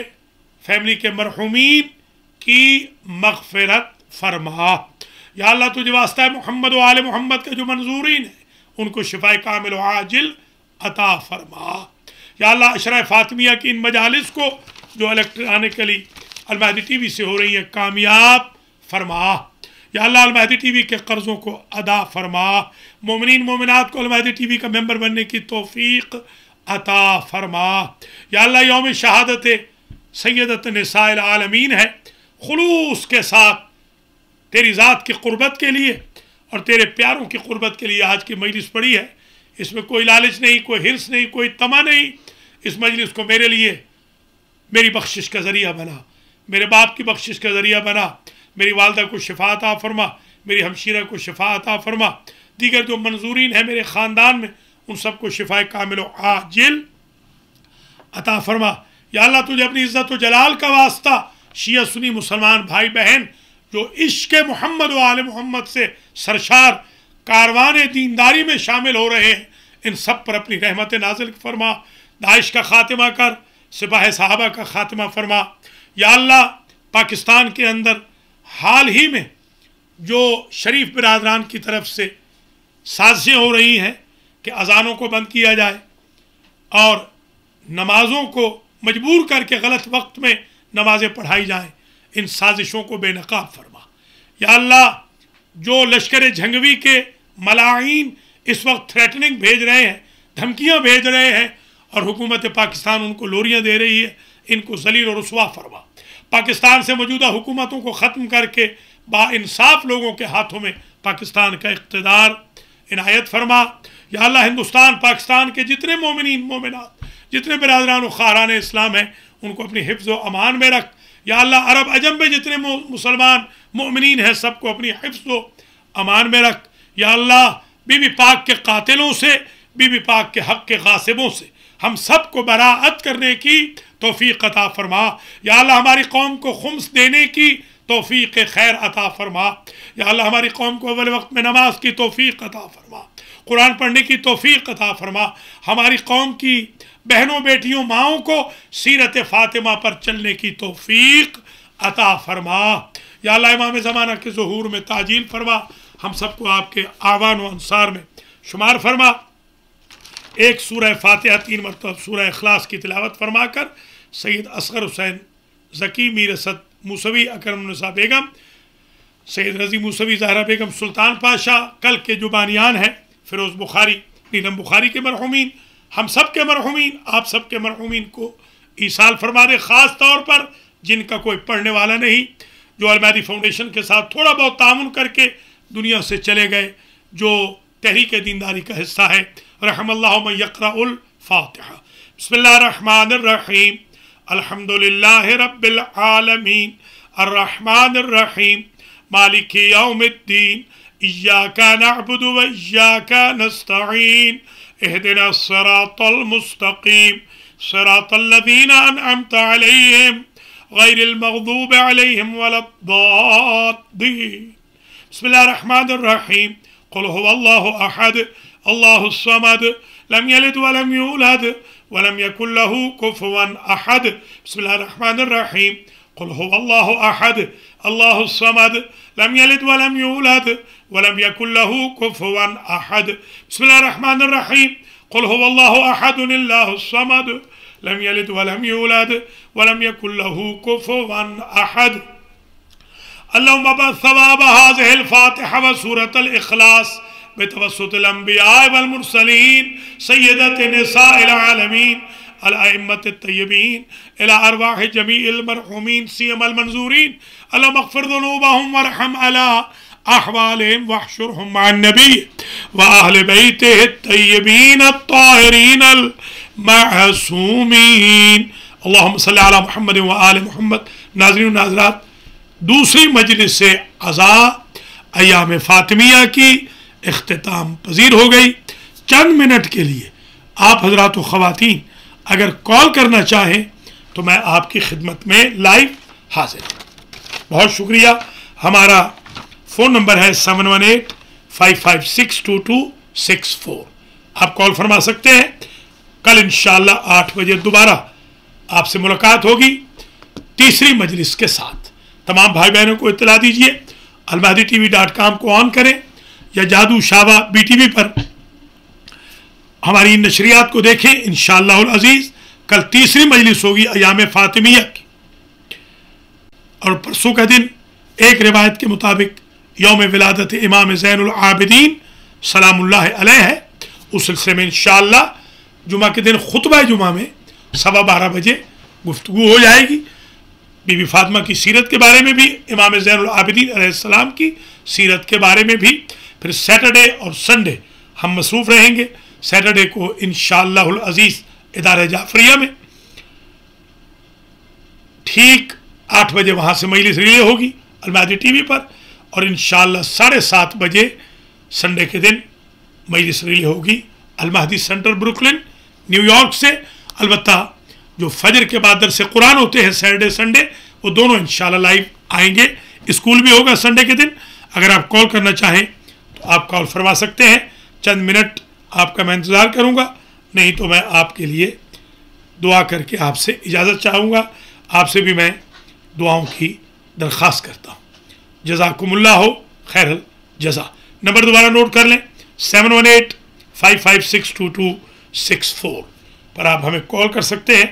فیملی کے مرحومین کی مغفرت فرما۔ یا اللہ، تجھے واسطہ ہے محمد و آل محمد کا جو منظورین ہیں ان کو شفاء کامل و عاجل عطا فرما۔ یا اللہ، عشرہ فاطمیہ کی ان مجالس کو جو الیکٹرانکلی المہدی ٹی وی سے ہو رہی ہے کامیاب فرما۔ یا اللہ المہدی ٹی وی کے قرضوں کو ادا فرما، مومنین مومنات کو المہدی ٹی وی کا ممبر بننے کی توفیق عطا فرما۔ یا اللہ یوم شہادت سیدت نساء العالمین ہے، خلوص کے ساتھ تیری ذات کی قربت کے لیے اور تیرے پیاروں کی قربت کے لیے آج کی مجلس پڑی ہے، اس میں کوئی لالچ نہیں، کوئی حرص نہیں، کوئی طمع نہیں، اس مجلس کو میرے لیے میری بخشش کا ذریعہ بنا، میرے باپ کی بخشش کا ذریعہ بنا، میری والدہ کو شفا عطا فرما، میری ہمشیرہ کو شفا عطا فرما، دیگر جو منظورین ہیں میرے خاندان میں ان سب کو شفا کامل و عاجل عطا فرما۔ یا اللہ تجھے اپنی عزت و جلال کا واسطہ شیعہ سنی مسلمان بھائی بہن جو عشق محمد و آل محمد سے سرشار کاروان دینداری میں شامل ہو رہے ہیں، ان سب پر اپنی رحمت نازل فرما، داعش کا خاتمہ کر، سپاہ صحابہ کا خاتمہ فرما۔ یا اللہ پاکستان کے اندر حال ہی میں جو شریف برادران کی طرف سے سازشیں ہو رہی ہیں کہ اذانوں کو بند کیا جائے اور نمازوں کو مجبور کر کے غلط وقت میں نمازیں پڑھائی جائیں، ان سازشوں کو بے نقاب فرما۔ یا اللہ جو لشکر جھنگوی کے ملاعین اس وقت تھریٹننگ بھیج رہے ہیں، دھمکیاں بھیج رہے ہیں اور حکومت پاکستان ان کو لوریاں دے رہی ہے، ان کو ذلیل و رسوا فرما۔ پاکستان سے موجودہ حکومتوں کو ختم کر کے با انصاف لوگوں کے ہاتھوں میں پاکستان کا اقتدار عنایت فرما۔ یا اللہ ہندوستان پاکستان کے جتنے مومنین مومنات، جتنے برادران و خواہران اسلام ہیں ان کو اپنی حفظ و امان میں رکھ۔ یا اللہ عرب عجم میں جتنے مسلمان مومنین ہیں سب کو اپنی حفظ و امان میں رکھ۔ یا اللہ بی بی پاک کے قاتلوں سے، بی بی پاک کے حق کے غاصبوں سے ہم سب کو براءت کرنے کی توفیق عطا فرما۔ یا اللہ ہماری قوم کو خمس دینے کی توفیق خیر عطا فرما۔ یا اللہ ہماری قوم کو اول وقت میں نماز کی توفیق عطا فرما، قرآن پڑھنے کی توفیق عطا فرما۔ ہماری قوم کی بہنوں بیٹیوں ماؤں کو سیرت فاطمہ پر چلنے کی توفیق عطا فرما۔ یا اللہ امام زمانہ کے ظہور میں تعجیل فرما، ہم سب کو آپ کے آوان و انصار میں شمار فرما۔ ایک سورہ فاتحہ 3 مرتبہ سورہ اخلاص کی تلاوت فرما کر سید اصغر حسین ذکی میر اسد موسوی، اکرم النساء بیگم، سید رضی موسوی، زہرہ بیگم، سلطان پاشا، کل کے جو بانیان ہیں فیروز بخاری، نیلم بخاری کے مرحومین، ہم سب کے مرحومین، آپ سب کے مرحومین کو ایصال فرما دے، خاص طور پر جن کا کوئی پڑھنے والا نہیں، جو المہدی فاؤنڈیشن کے ساتھ تھوڑا بہت تعاون کر کے دنیا سے چلے گئے، جو تحریک دینداری کا حصہ ہے۔ رحم اللہ من یقرأ الفاتحہ۔ بسم اللہ الرحمن الرحیم، الحمدللہ رب العالمین، الرحمن الرحیم، مالک یوم الدین، ایاک نعبد و ایاک نستعین، اہدنا الصراط المستقیم، صراط الذین انعمت علیہم غیر المغضوب علیہم ولا الضالین۔ بسم اللہ الرحمن الرحیم، قل هو اللہ احد اللہ الصمد لم یلد ولم یولد ولم یکن له کفوا احد۔ بسم اللہ الرحمن الرحیم، قل هو اللہ احد اللہ الصمد لم یلد ولم یولد ولم یکن له کفوا احد۔ بسم اللہ الرحمن الرحیم، قل هو اللہ احد اللہ الصمد لم یلد ولم یولد ولم یکن له کفوا احد۔ اللہم ابعث ثواب هذه الفاتحة وسورة الإخلاص بتوسط الانبیاء والمرسلین سیدت نساء العالمین الائمة الطیبین الى ارواح جمیع المرحومین سیم المنظورین، اللہم اغفر ذنوبهم وارحم على احوالهم واحشرهم مع النبی واہل بیتہ الطیبین الطاہرین المعصومین۔ اللہم صلی علی محمد وآل محمد۔ ناظرین و ناظرات، دوسری مجلس عزاء ایام فاطمیہ کی اختتام پذیر ہو گئی۔ چند منٹ کے لیے آپ حضرات و خواتین اگر کال کرنا چاہیں تو میں آپ کی خدمت میں لائیو حاضر ہوں۔ بہت شکریہ۔ ہمارا فون نمبر ہے 7185562264۔ آپ کال فرما سکتے ہیں۔ کل انشاءاللہ 8 بجے دوبارہ آپ سے ملاقات ہوگی تیسری مجلس کے ساتھ۔ تمام بھائی بہنوں کو اطلاع دیجئے، almahdi.tv.com کو آن کریں یا جادو شابہ BTV پر ہماری نشریات کو دیکھیں۔ انشاءاللہ العزیز کل تیسری مجلس ہوگی ایام فاطمیہ کی، اور پرسوں کا دن ایک روایت کے مطابق یوم ولادت امام زین العابدین سلام اللہ علیہ ہے. اس سلسلے میں انشاءاللہ جمعہ کے دن خطبہ جمعہ میں 12:15 بجے گفتگو ہو جائے گی. بی بی فاطمہ کی سیرت کے بارے میں بھی، امام زین العابدین علیہ السلام کی سیرت کے بارے میں بھی. پھر سیٹرڈے اور سنڈے ہم مصروف رہیں گے. سیٹرڈے کو انشاءاللہ العزیز ادارہ جعفریہ میں ٹھیک 8 بجے وہاں سے مجلس ریلے ہوگی المہدی ٹی وی پر، اور انشاءاللہ 7:30 بجے سنڈے کے دن مجلس ریلے ہوگی المہدی سینٹر بروکلن نیو یارک سے. البتہ جو فجر کے بعد درس قرآن ہوتے ہیں سیٹرڈے سنڈے، وہ دونوں انشاءاللہ لائیو آئیں گے. اسکول بھی ہوگا سنڈے کے دن. اگر آپ کال کرنا چاہیں تو آپ کال فرما سکتے ہیں. چند منٹ آپ کا میں انتظار کروں گا، نہیں تو میں آپ کے لیے دعا کر کے آپ سے اجازت چاہوں گا. آپ سے بھی میں دعاؤں کی درخواست کرتا ہوں. جزاکم اللہ خیر الجزا. نمبر دوبارہ نوٹ کر لیں، 718-556-2264 پر آپ ہمیں کال کر سکتے ہیں.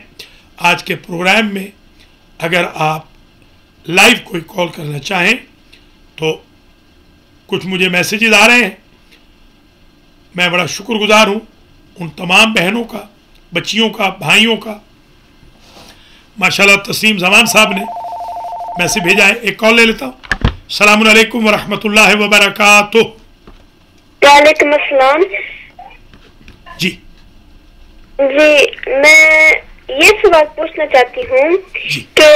آج کے پروگرام میں اگر آپ لائیو کوئی کال کرنا چاہیں تو کچھ مجھے میسیجز آ رہے ہیں. میں بڑا شکر گزار ہوں ان تمام بہنوں کا، بچیوں کا، بھائیوں کا. ماشاءاللہ تسلیم زمان صاحب نے میسیج بھیجا ہے. ایک کال لے لیتا ہوں. السلام علیکم ورحمۃ اللہ وبرکاتہ. وعلیکم السلام. جی میں یہ سوال پوچھنا چاہتی ہوں کہ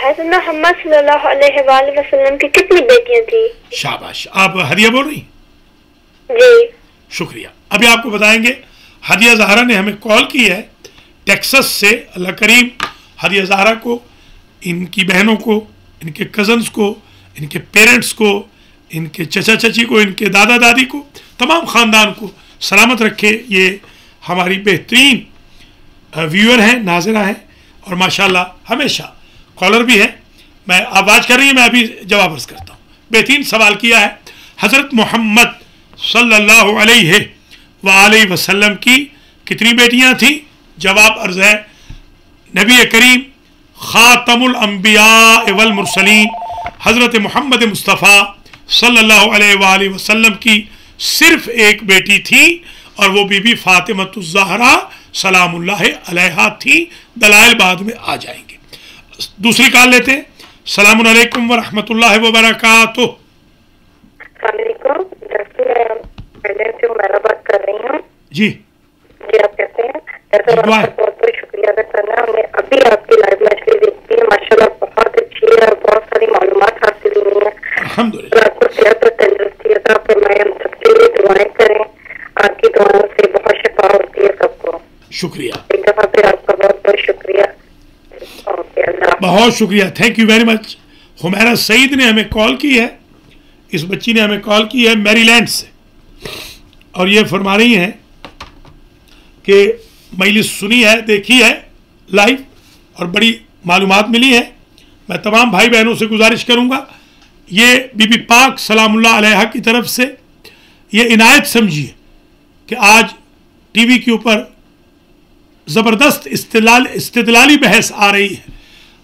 حضرت محمد صلی اللہ علیہ وآلہ وسلم کی کتنی بیٹیاں تھیں؟ شاباش. آپ ہدیہ بول رہی ہیں؟ جی شکریہ. ابھی آپ کو بتائیں گے. ہدیہ زہرا نے ہمیں کال کی ہے ٹیکسس سے. اللہ کریم ہدیہ زہرا کو، ان کی بہنوں کو، ان کے کزنز کو، ان کے پیرنٹس کو، ان کے چچا چچی کو، ان کے دادا دادی کو، تمام خاندان کو سلامت رکھے. یہ ہماری بہترین ویور ہیں، ناظرہ ہیں، اور ماشاءاللہ ہمیشہ کالر بھی ہیں. میں آواز کر رہی ہیں، میں ابھی جواب عرض کرتا ہوں. بہترین سوال کیا ہے. حضرت محمد صلی اللہ علیہ وآلہ وسلم کی کتنی بیٹیاں تھیں؟ جواب عرض ہے، نبی کریم خاتم الانبیاء والمرسلین حضرت محمد مصطفیٰ صلی اللہ علیہ وآلہ وسلم کی صرف ایک بیٹی تھی، اور وہ بی بی فاطمۃ الزہرا سلام اللہ علیہا تھی. دلائل بعد میں آ جائیں گے. دوسری کال لیتے ہیں. السلام علیکم ورحمۃ اللہ وبرکاتہ. السلام علیکم. میں بات کر رہی ہوں. جی آپ کہتے ہیں بہت بہت شکریہ ادا کرنا. میں ابھی آپ کی لائیو میچ دیکھتی ہوں. ماشاء اللہ بہت اچھی ہے اور بہت ساری معلومات حاصل ہوئی ہیں. الحمدللہ. آپ کو صحت اور تندرستی عطا فرمائے. ہم سب کے لیے دعائیں کریں. آپ کی دعاؤں سے بہت شفا ہوتی ہے سب کو. شکریہ. ایک دفعہ پھر آپ کا بہت بہت شکریہ. بہت شکریہ. Thank you very much. Humaira Saeed نے ہمیں کال کی ہے. اس بچی نے ہمیں کال کی ہے میری لینڈ سے، اور یہ فرما رہی ہیں کہ مجلس سنی ہے، دیکھی ہے لائیو، اور بڑی معلومات ملی ہے. میں تمام بھائی بہنوں سے گزارش کروں گا، یہ بی بی پاک سلام اللہ علیہ کی طرف سے یہ عنایت سمجھیے کہ آج ٹی وی کے اوپر زبردست استدلالی بحث آ رہی ہے.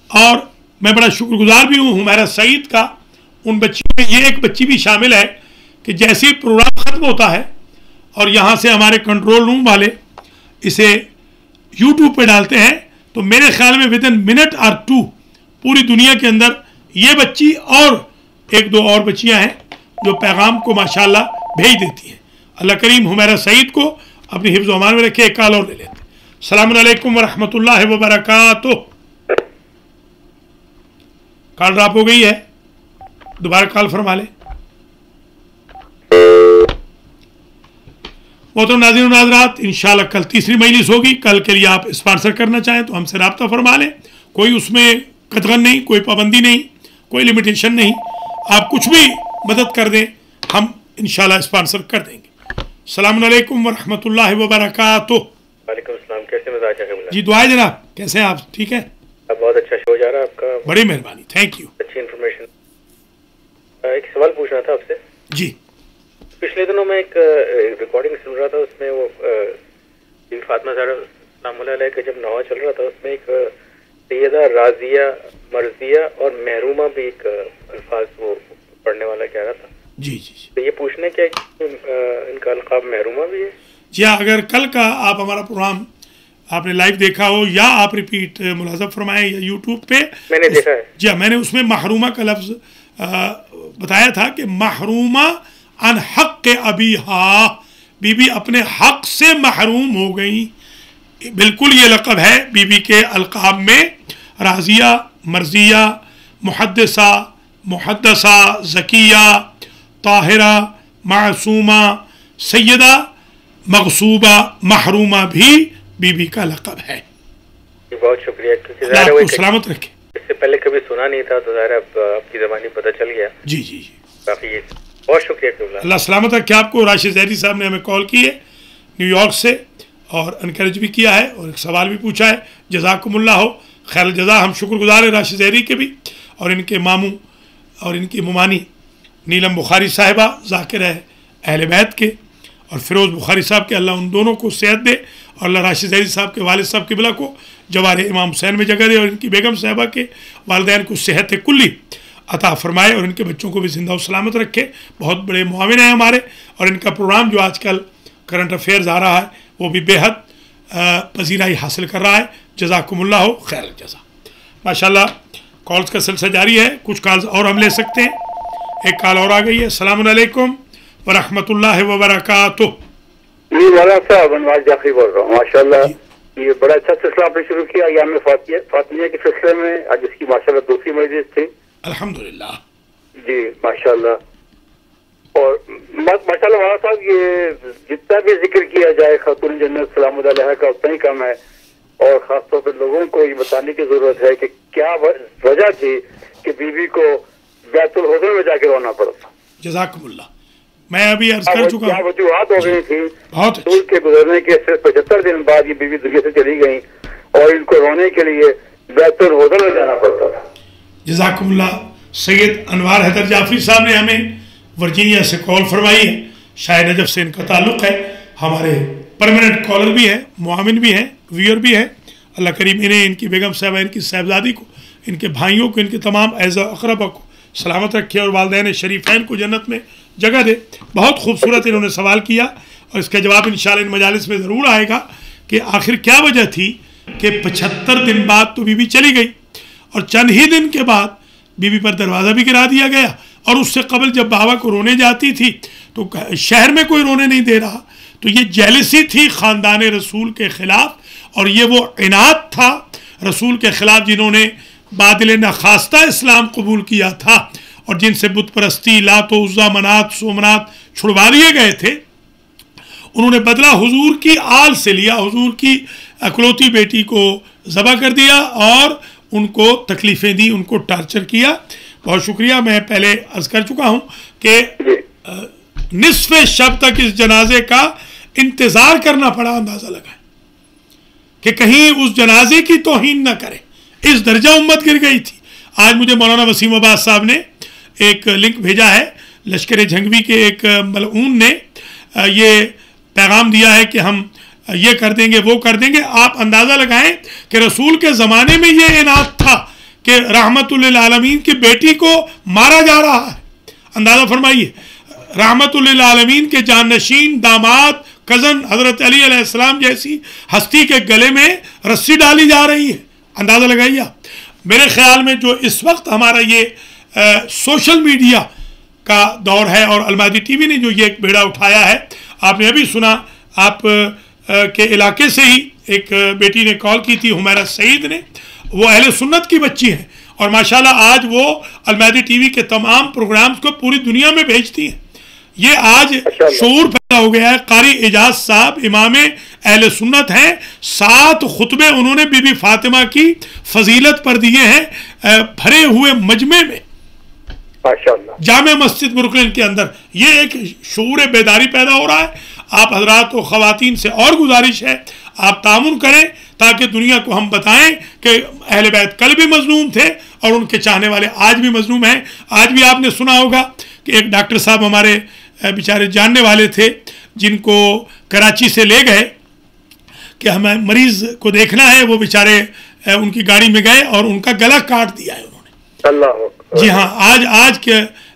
اور میں بڑا شکر گزار بھی ہوں حمیرہ سعید کا. ان بچیوں میں یہ ایک بچی بھی شامل ہے کہ جیسے ہی پروگرام ختم ہوتا ہے اور یہاں سے ہمارے کنٹرول روم والے اسے یوٹیوب پہ ڈالتے ہیں، تو میرے خیال میں ودن منٹ اور 2 پوری دنیا کے اندر یہ بچی اور ایک دو اور بچیاں ہیں جو پیغام کو ماشاءاللہ بھیج دیتی ہیں. اللہ کریم حمیرہ سعید کو اپنی حفظ و امان میں رکھے. ایک کال اور لے لیتے ہیں. السلام علیکم ورحمۃ اللہ وبرکاتہ. کال ڈراپ ہو گئی ہے، دوبارہ کال فرما لیں. محترم ناظرین و ناظرات، انشاءاللہ کل تیسری مجلس ہوگی. کل کے لیے آپ اسپانسر کرنا چاہیں تو ہم سے رابطہ فرما لیں. کوئی اس میں قطغن نہیں، کوئی پابندی نہیں، کوئی لمیٹیشن نہیں. آپ کچھ بھی مدد کر دیں، ہم انشاءاللہ اسپانسر کر دیں گے. السلام علیکم ورحمۃ اللہ وبرکاتہ. وعلیکم السلام. کیسے مزاج ہے؟ جی دعائیں جناب. کیسے ہیں آپ؟ ٹھیک ہے، بہت اچھا شو جا رہا ہے آپ کا. بڑی مہربانی. Thank you. اچھی انفارمیشن. ایک سوال پوچھنا تھا آپ سے. جی پچھلے دنوں میں ایک ریکارڈنگ سن رہا تھا، اس میں وہ فاطمہ زہرا سلام اللہ علیہ کا جب نوا چل رہا تھا، اس میں ایک سیدہ راضیہ مرضیہ اور محرومہ بھی ایک الفاظ وہ پڑھنے والا کہہ رہا تھا. جی جی جی تو یہ پوچھنے کیا کہ ان کا القاب محرومہ بھی ہے؟ جی ہاں، اگر کل کا آپ ہمارا پروگرام آپ نے لائیو دیکھا ہو یا آپ ریپیٹ ملاحظہ فرمائیں یا یوٹیوب پہ، میں نے دیکھا ہے. جی ہاں، میں نے اس میں محرومہ کا لفظ بتایا تھا کہ محرومہ عن حق ابیہا، بی بی اپنے حق سے محروم ہو گئی. بالکل یہ لقب ہے بی بی کے القاب میں، راضیہ، مرضیہ، محدثہ، محدثہ، زکیہ، طاہرہ، معصومہ، سیدہ، مغصوبہ، محرومہ بھی بی بی کا لقب ہے. بہت شکریہ. اللہ آپ کو سلامت رکھے. اس سے پہلے کبھی سنا نہیں تھا تو ظاہر اب آپ کی زبانی پتہ چل گیا. جی جی جی کافی بہت شکریہ. اللہ سلامت رکھے آپ کو. راشد زہری صاحب نے ہمیں کال کی ہے نیو یارک سے اور انکریج بھی کیا ہے اور ایک سوال بھی پوچھا ہے. جزاکم اللہ خیر الجزا. ہم شکر گزار ہیں راشد زہری کے بھی اور ان کے ماموں اور ان کی ممانی نیلم بخاری صاحبہ ذاکر ہے اہل بیت کے، اور فیروز بخاری صاحب کے. اللہ ان دونوں کو صحت دے اور اللہ راشد زہری صاحب کے والد صاحب قبلہ کو جوار امام حسین میں جگہ دے اور ان کی بیگم صاحبہ کے والدین کو صحت کلی عطا فرمائے اور ان کے بچوں کو بھی زندہ و سلامت رکھے. بہت بڑے معاون ہیں ہمارے، اور ان کا پروگرام جو آج کل کرنٹ افیئرز آ رہا ہے وہ بھی بے حد پذیرائی حاصل کر رہا ہے. جزاکم اللہ خیر الجزا. ماشاءاللہ کالز کا سلسلہ جاری ہے. کچھ کالز اور ہم لے سکتے ہیں. ایک کال اور آ گئی ہے. السلام علیکم ورحمۃ اللہ وبرکاتہ. جی مولانا صاحب انوار جعفری بول رہا ہوں. ماشاءاللہ یہ بڑا اچھا سلسلہ آپ نے شروع کیا ایام فاطمیہ کے سلسلے میں. آج اس کی ماشاءاللہ دوسری مجلس تھی. الحمدللہ. جی ماشاءاللہ. اور ماشاءاللہ مولانا صاحب یہ جتنا بھی ذکر کیا جائے خاتون جنت سلام علیہا کا اتنا ہی کم ہے، اور خاص طور پہ لوگوں کو یہ بتانے کی ضرورت ہے کہ کیا وجہ تھی کہ بی بی کو بیت الحضر میں جا کے رونا پڑا تھا. جزاکم اللہ. میں ابھی عرض کر چکا ہوں وجوہات ہو گئی تھی. بہت رسول کے گزرنے کے صرف 75 دن بعد یہ بیوی دنیا سے چلی گئی اور ان کو رونے کے لیے بیت الحضر میں جانا پڑتا تھا. جزاکم اللہ. سید انوار حیدر جعفری صاحب نے ہمیں ورجینیا سے کال فرمائی ہے. شاہ نجف سے ان کا تعلق ہے. ہمارے پرماننٹ کالر بھی ہے، معاون بھی ہیں، ویور بھی ہے. اللہ کریم انہیں، ان کی بیگم صاحبہ، ان کی صاحبزادی کو، ان کے بھائیوں کو، ان کے تمام اعزا اقربا کو سلامت رکھے اور والدین شریفین کو جنت میں جگہ دے. بہت خوبصورت انہوں نے سوال کیا اور اس کا جواب انشاءاللہ ان مجالس میں ضرور آئے گا کہ آخر کیا وجہ تھی کہ 75 دن بعد تو بی بی چلی گئی اور چند ہی دن کے بعد بی بی پر دروازہ بھی گرا دیا گیا، اور اس سے قبل جب بابا کو رونے جاتی تھی تو شہر میں کوئی رونے نہیں دے رہا. تو یہ جیلسی تھی خاندان رسول کے خلاف، اور یہ وہ عناد تھا رسول کے خلاف جنہوں نے بادل نخواستہ اسلام قبول کیا تھا اور جن سے بت پرستی، لات و عزا، منات، سومنات چھڑوا لیے گئے تھے. انہوں نے بدلہ حضور کی آل سے لیا، حضور کی اکلوتی بیٹی کو ذبح کر دیا اور ان کو تکلیفیں دی، ان کو ٹارچر کیا. بہت شکریہ. میں پہلے عرض کر چکا ہوں کہ نصف شب تک اس جنازے کا انتظار کرنا پڑا. اندازہ لگائیں کہ کہیں اس جنازے کی توہین نہ کرے، اس درجہ امت گر گئی تھی. آج مجھے مولانا وسیم عباس صاحب نے ایک لنک بھیجا ہے، لشکر جھنگوی کے ایک ملعون نے یہ پیغام دیا ہے کہ ہم یہ کر دیں گے، وہ کر دیں گے. آپ اندازہ لگائیں کہ رسول کے زمانے میں یہ عناد تھا کہ رحمت للعالمین کی بیٹی کو مارا جا رہا ہے. اندازہ فرمائیے، رحمت للعالمین کے جانشین داماد کزن حضرت علی علیہ السلام جیسی ہستی کے گلے میں رسی ڈالی جا رہی ہے. اندازہ لگائیے. میرے خیال میں جو اس وقت ہمارا یہ سوشل میڈیا کا دور ہے اور المادی ٹی وی نے جو یہ ایک بیڑا اٹھایا ہے، آپ نے ابھی سنا، آپ کے علاقے سے ہی ایک بیٹی نے کال کی تھی، حمیرہ سعید نے. وہ اہل سنت کی بچی ہیں اور ماشاءاللہ آج وہ المادی ٹی وی کے تمام پروگرامز کو پوری دنیا میں بھیجتی ہیں. یہ آج شعور پیدا ہو گیا ہے. قاری اعجاز صاحب امام اہل سنت ہیں. 7 خطبے انہوں نے بی بی فاطمہ کی فضیلت پر دیے ہیں بھرے ہوئے مجمع میں جامع مسجد بروکلن کے اندر. یہ ایک شعور بیداری پیدا ہو رہا ہے. آپ حضرات و خواتین سے اور گزارش ہے آپ تعاون کریں تاکہ دنیا کو ہم بتائیں کہ اہل بیت کل بھی مظلوم تھے اور ان کے چاہنے والے آج بھی مظلوم ہیں. آج بھی آپ نے سنا ہوگا کہ ایک ڈاکٹر صاحب ہمارے بیچارے جاننے والے تھے جن کو کراچی سے لے گئے کہ ہمیں مریض کو دیکھنا ہے. وہ بیچارے ان کی گاڑی میں گئے اور ان کا گلا کاٹ دیا ہے انہوں نے. جی ہاں. آج کے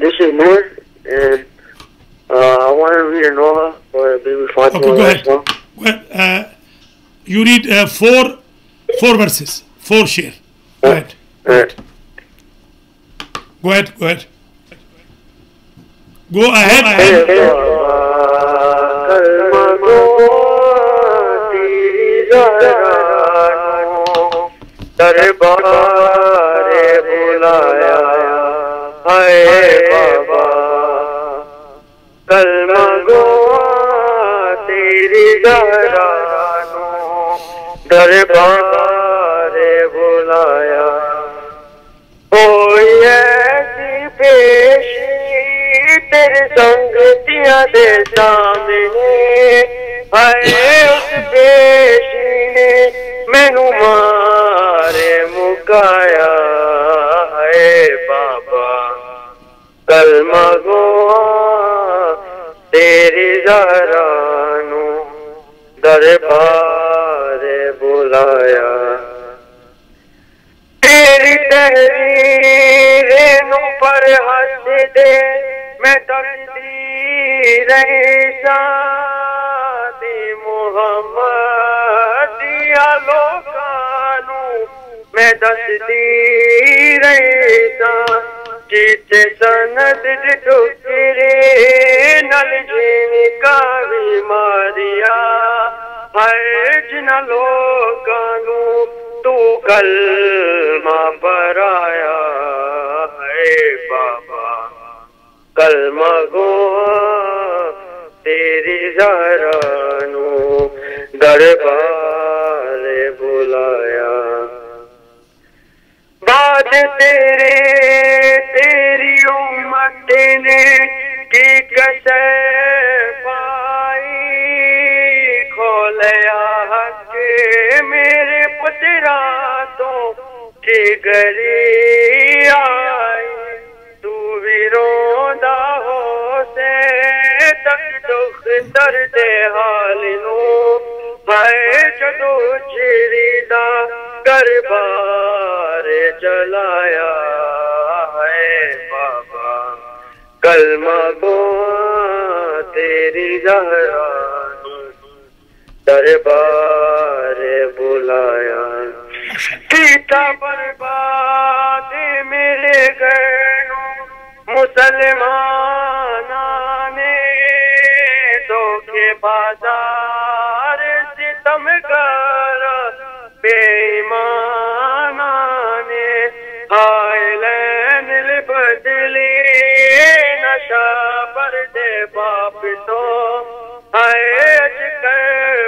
this is Noor, and I want to read a Noah for Bibi Fatima. Okay, go ahead. Go ahead. You read four verses, 4 share. Go ahead. Go ahead. Go ahead. Go ahead. دربارے بلایا ہے بابا کلمہ گو تیری زہرانو دربارے بلایا کوئی ایسی پیشی تیرے سنگتیاں دے سامنے ہے اس پیشی نے مینو مارے مکایا ہے بابا کلمہ گو تیری زہرانو دربار بلایا تیری تحریر نو پر ہنس دے میں تقدیر شادی محمد یا لوکانو میں تصدیر چیتے سند ٹکرے نل جین کا بیماریا ہے جن لوکانو تو کلمہ پر آیا ہے بابا کلمہ گو تیری زہرانو دربار بلایا بعد تیری امت نے کی کسے پائی کھولیا حق میرے پتراتوں کی گری آئی تو بھی روندہ ہو سے تک دکھ درد حال نو ہے جدو چریدہ دربار چلایا ہے بابا کلمہ گو تیری زہرانو دربار بلایا کیتا برباد میرے گئنو مسلمانانے دھوکے بازار ستمگر بے ایمانانے ہائے لین لبدلی نشا برد باپ تو ہائے اچکر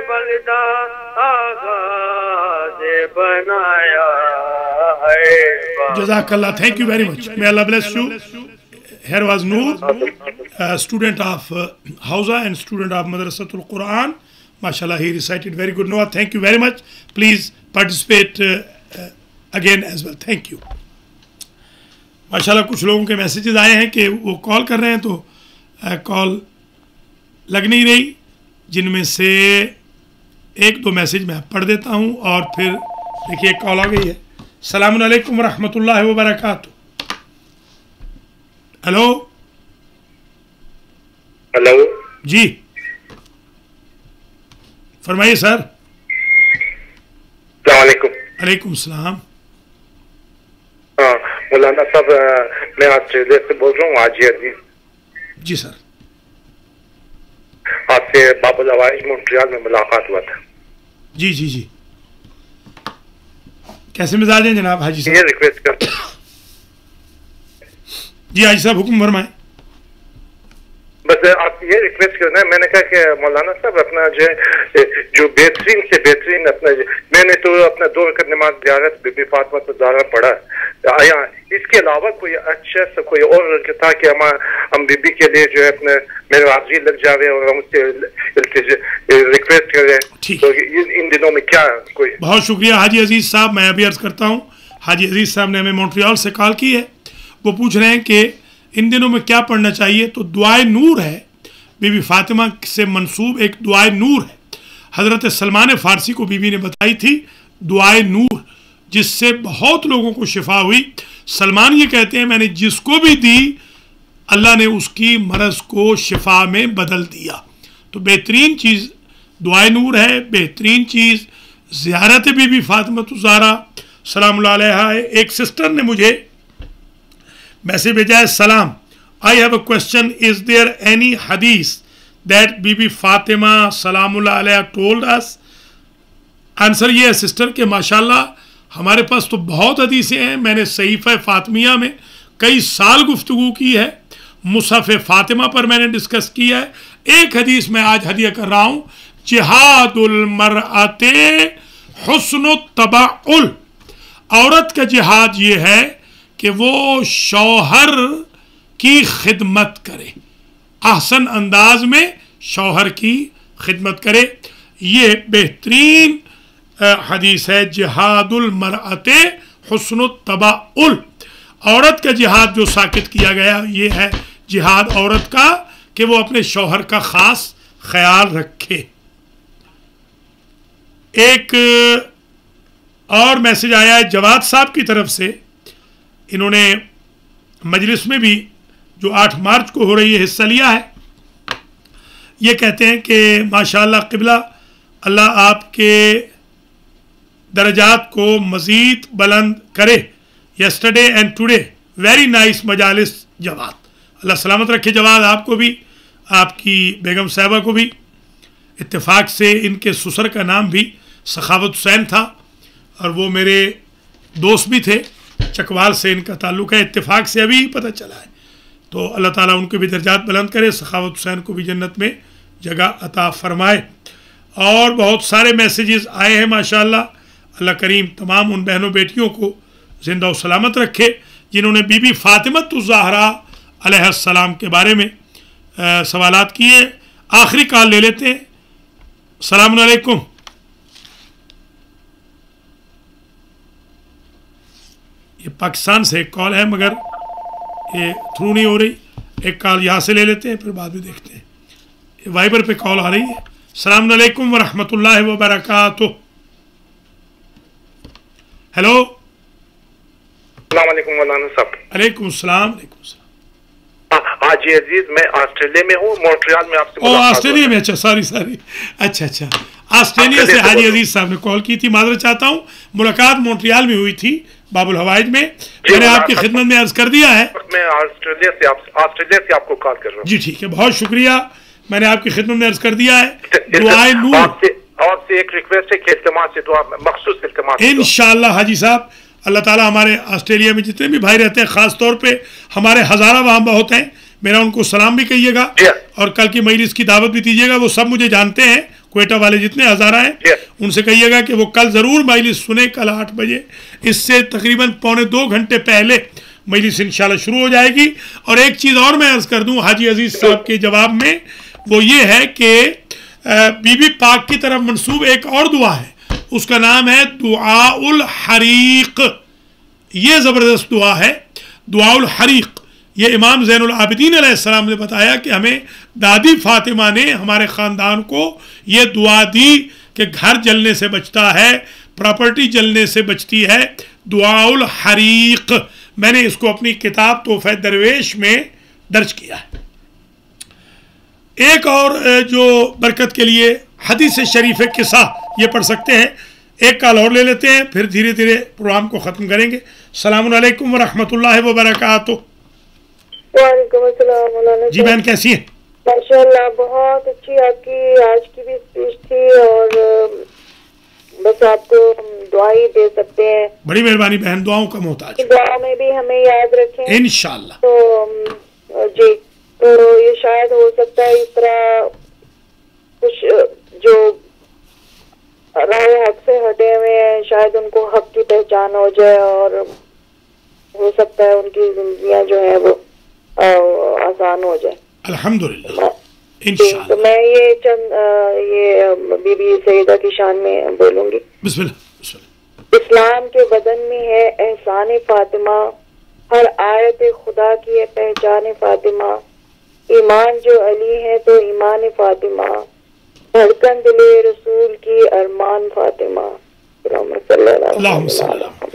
بلدہ آغاز بنایا ہے Jazakallah, thank you very much. May Allah bless you. Here was Noor, student of Hausa and student of Madrasatul Quran. MashaAllah, he recited very good. Noah, thank you very much. Please participate again as well. Thank you. MashaAllah, کچھ لوگوں کے messages آئے ہیں کہ وہ کال کر رہے ہیں تو کال لگ نہیں رہی، جن میں سے ایک دو میسیج میں پڑھ دیتا ہوں اور پھر دیکھیے ایک کال آ گئی ہے. السلام علیکم ورحمۃ اللہ وبرکاتہ. ہلو ہلو جی فرمائیے سر. السلام علیکم. علیکم السلام. ہاں مولانا صاحب میں آسٹریلیا سے بول رہا ہوں حاجی عزیز. جی سر. آپ سے باب العوائج مونٹریال میں ملاقات ہوا تھا. جی جی جی کیسے مزاج ہیں جناب حاجی صاحب؟ یہ ریکویسٹ کرتا جی حاجی صاحب حکم فرمائیں. بس آپ یہ ریکویسٹ کرنا ہے. میں نے کہا کہ مولانا صاحب اپنا جو بہترین سے بہترین اپنا میں نے تو اپنا 2 رکعت نماز زیارت بی بی فاطمہ الزہرا پڑھا. اس کے علاوہ کوئی اچھا سا کوئی اور تھا کہ ہم بی بی کے لیے جو ہے اپنے میرے حاضری لگ جاوے اور ہم اس سے ریکویسٹ کریں. تو ان دنوں میں کیا کوئی. بہت شکریہ حاجی عزیز صاحب. میں ابھی عرض کرتا ہوں حاجی عزیز صاحب نے ہمیں مونٹریال سے کال کی ہے. وہ پوچھ رہے ہیں کہ ان دنوں میں کیا پڑھنا چاہیے. تو دعائے نور ہے بی بی فاطمہ سے منسوب ایک دعائے نور ہے. حضرت سلمان فارسی کو بی بی نے بتائی تھی دعائے نور، جس سے بہت لوگوں کو شفا ہوئی. سلمان یہ کہتے ہیں میں نے جس کو بھی دی اللہ نے اس کی مرض کو شفا میں بدل دیا. تو بہترین چیز دعائے نور ہے, بہترین چیز زیارت بی بی فاطمہ الزہرا سلام اللہ علیہا ہے. ایک سسٹر نے مجھے میسیج بھیجا ہے, سلام, I have a question, is there any hadith that Bibi Fatima سلام اللہ علیہ told us? آنسر یہ ہے سسٹر کہ ماشاءاللہ ہمارے پاس تو بہت حدیثیں ہیں. میں نے صحیفہ فاطمیہ میں کئی سال گفتگو کی ہے, مصحف فاطمہ پر میں نے ڈسکس کیا ہے. ایک حدیث میں آج ہدیہ کر رہا ہوں, جہاد المرأۃ حسن التبعل, عورت کا جہاد یہ ہے کہ وہ شوہر کی خدمت کرے, احسن انداز میں شوہر کی خدمت کرے. یہ بہترین حدیث ہے, جہاد المرأۃ حسن التبعل, عورت کا جہاد جو ساکت کیا گیا یہ ہے جہاد عورت کا کہ وہ اپنے شوہر کا خاص خیال رکھے. ایک اور میسج آیا ہے جواد صاحب کی طرف سے, انہوں نے مجلس میں بھی جو 8 مارچ کو ہو رہی ہے حصہ لیا ہے. یہ کہتے ہیں کہ ماشاءاللہ قبلہ, اللہ آپ کے درجات کو مزید بلند کرے. Yesterday and today very nice مجالس جواد, اللہ سلامت رکھے جواد, آپ کو بھی, آپ کی بیگم صاحبہ کو بھی. اتفاق سے ان کے سسر کا نام بھی سخاوت حسین تھا اور وہ میرے دوست بھی تھے, چکوال سے ان کا تعلق ہے, اتفاق سے ابھی پتہ چلا ہے. تو اللہ تعالیٰ ان کے بھی درجات بلند کرے, سخاوت حسین کو بھی جنت میں جگہ عطا فرمائے. اور بہت سارے میسیجز آئے ہیں ماشاءاللہ, اللہ کریم تمام ان بہنوں بیٹیوں کو زندہ و سلامت رکھے جنہوں نے بی بی فاطمہ الزہرا علیہ السلام کے بارے میں سوالات کیے. آخری کال لے لیتے ہیں. السلام علیکم. یہ پاکستان سے ایک کال ہے مگر یہ تھرو نہیں ہو رہی. ایک کال یہاں سے لے لیتے ہیں پھر بعد میں دیکھتے ہیں. یہ وائبر پہ کال آ رہی ہے. السلام علیکم ورحمۃ اللہ وبرکاتہ. ہیلو. السلام علیکم مولانا صاحب. علیکم السلام. علیکم السلام. حاجی عزیز میں آسٹریلیا میں ہوں, مونٹریال میں آپ سے آسٹریلیا میں. اچھا سوری. اچھا آسٹریلیا سے حاجی عزیز صاحب نے کال کی تھی, معذرت چاہتا ہوں. ملاقات مونٹریال میں ہوئی تھی باب الحوائج میں. میں نے آپ کی خدمت میں عرض کر دیا ہے. میں آسٹریلیا سے آپ کو کال کر رہا ہوں. جی ٹھیک ہے, بہت شکریہ. میں نے آپ کی خدمت میں عرض کر دیا ہے. دعائے نور آپ سے ایک ریکویسٹ ہے کہ التماس سے دعا, مخصوص التماس انشاءاللہ. حاجی صاحب اللہ تعالیٰ ہمارے آسٹریلیا میں جتنے بھی بھائی رہتے ہیں, خاص طور پہ ہمارے ہزارہ وہاں بہت ہیں, میرا ان کو سلام بھی کہیے گا اور کل کی مجلس کی دعوت بھی دیجیے گا. وہ سب مجھے جانتے ہیں, کوئٹہ والے جتنے ہزارہ ہیں, ان سے کہیے گا کہ وہ کل ضرور مجلس سنیں. کل 8 بجے, اس سے تقریباً 1.25 گھنٹے پہلے مجلس انشاءاللہ شروع ہو جائے گی. اور ایک چیز اور میں عرض کر دوں حاجی عزیز صاحب کے جواب میں, وہ یہ ہے کہ بی بی پاک کی طرف منسوب ایک اور دعا ہے, اس کا نام ہے دعاء الحریق. یہ زبردست دعا ہے دعاء الحریق. یہ امام زین العابدین علیہ السلام نے بتایا کہ ہمیں دادی فاطمہ نے ہمارے خاندان کو یہ دعا دی کہ گھر جلنے سے بچتا ہے, پراپرٹی جلنے سے بچتی ہے. دعاء الحریق میں نے اس کو اپنی کتاب تحفہ درویش میں درج کیا ہے. ایک اور جو برکت کے لیے حدیث شریف قصہ یہ پڑھ سکتے ہیں. ایک کال اور لے لیتے ہیں پھر دھیرے دھیرے پروگرام کو ختم کریں گے. السلام علیکم ورحمۃ اللہ وبرکاتہ. وعلیکم السلام مولانا. جی بہن کیسی ہیں؟ ماشاءاللہ بہت اچھی آپ کی آج کی بھی اسپیچ تھی, اور بس آپ کو دعا ہی دے سکتے ہیں. بڑی مہربانی بہن, دعاؤں کا محتاج. دعا میں بھی ہمیں یاد رکھیں انشاءاللہ. تو جی, تو یہ شاید ہو سکتا ہے اس طرح کچھ جو رائے حق سے ہٹے ہوئے ہیں, شاید ان کو حق کی پہچان ہو جائے, اور ہو سکتا ہے ان کی زندگیاں جو ہے وہ آسان ہو جائے. الحمدللہ انشاءاللہ. تو میں یہ چند یہ بی بی سیدہ کی شان میں بولوں گی. بسم اللہ. اسلام کے بدن میں ہے احسان فاطمہ, ہر آیت خدا کی ہے پہچان فاطمہ. ایمان جو علی ہے تو ایمان فاطمہ, دھڑکن دل رسول کی ارمان فاطمہ. اللہم صلی اللہ علیہ وسلم.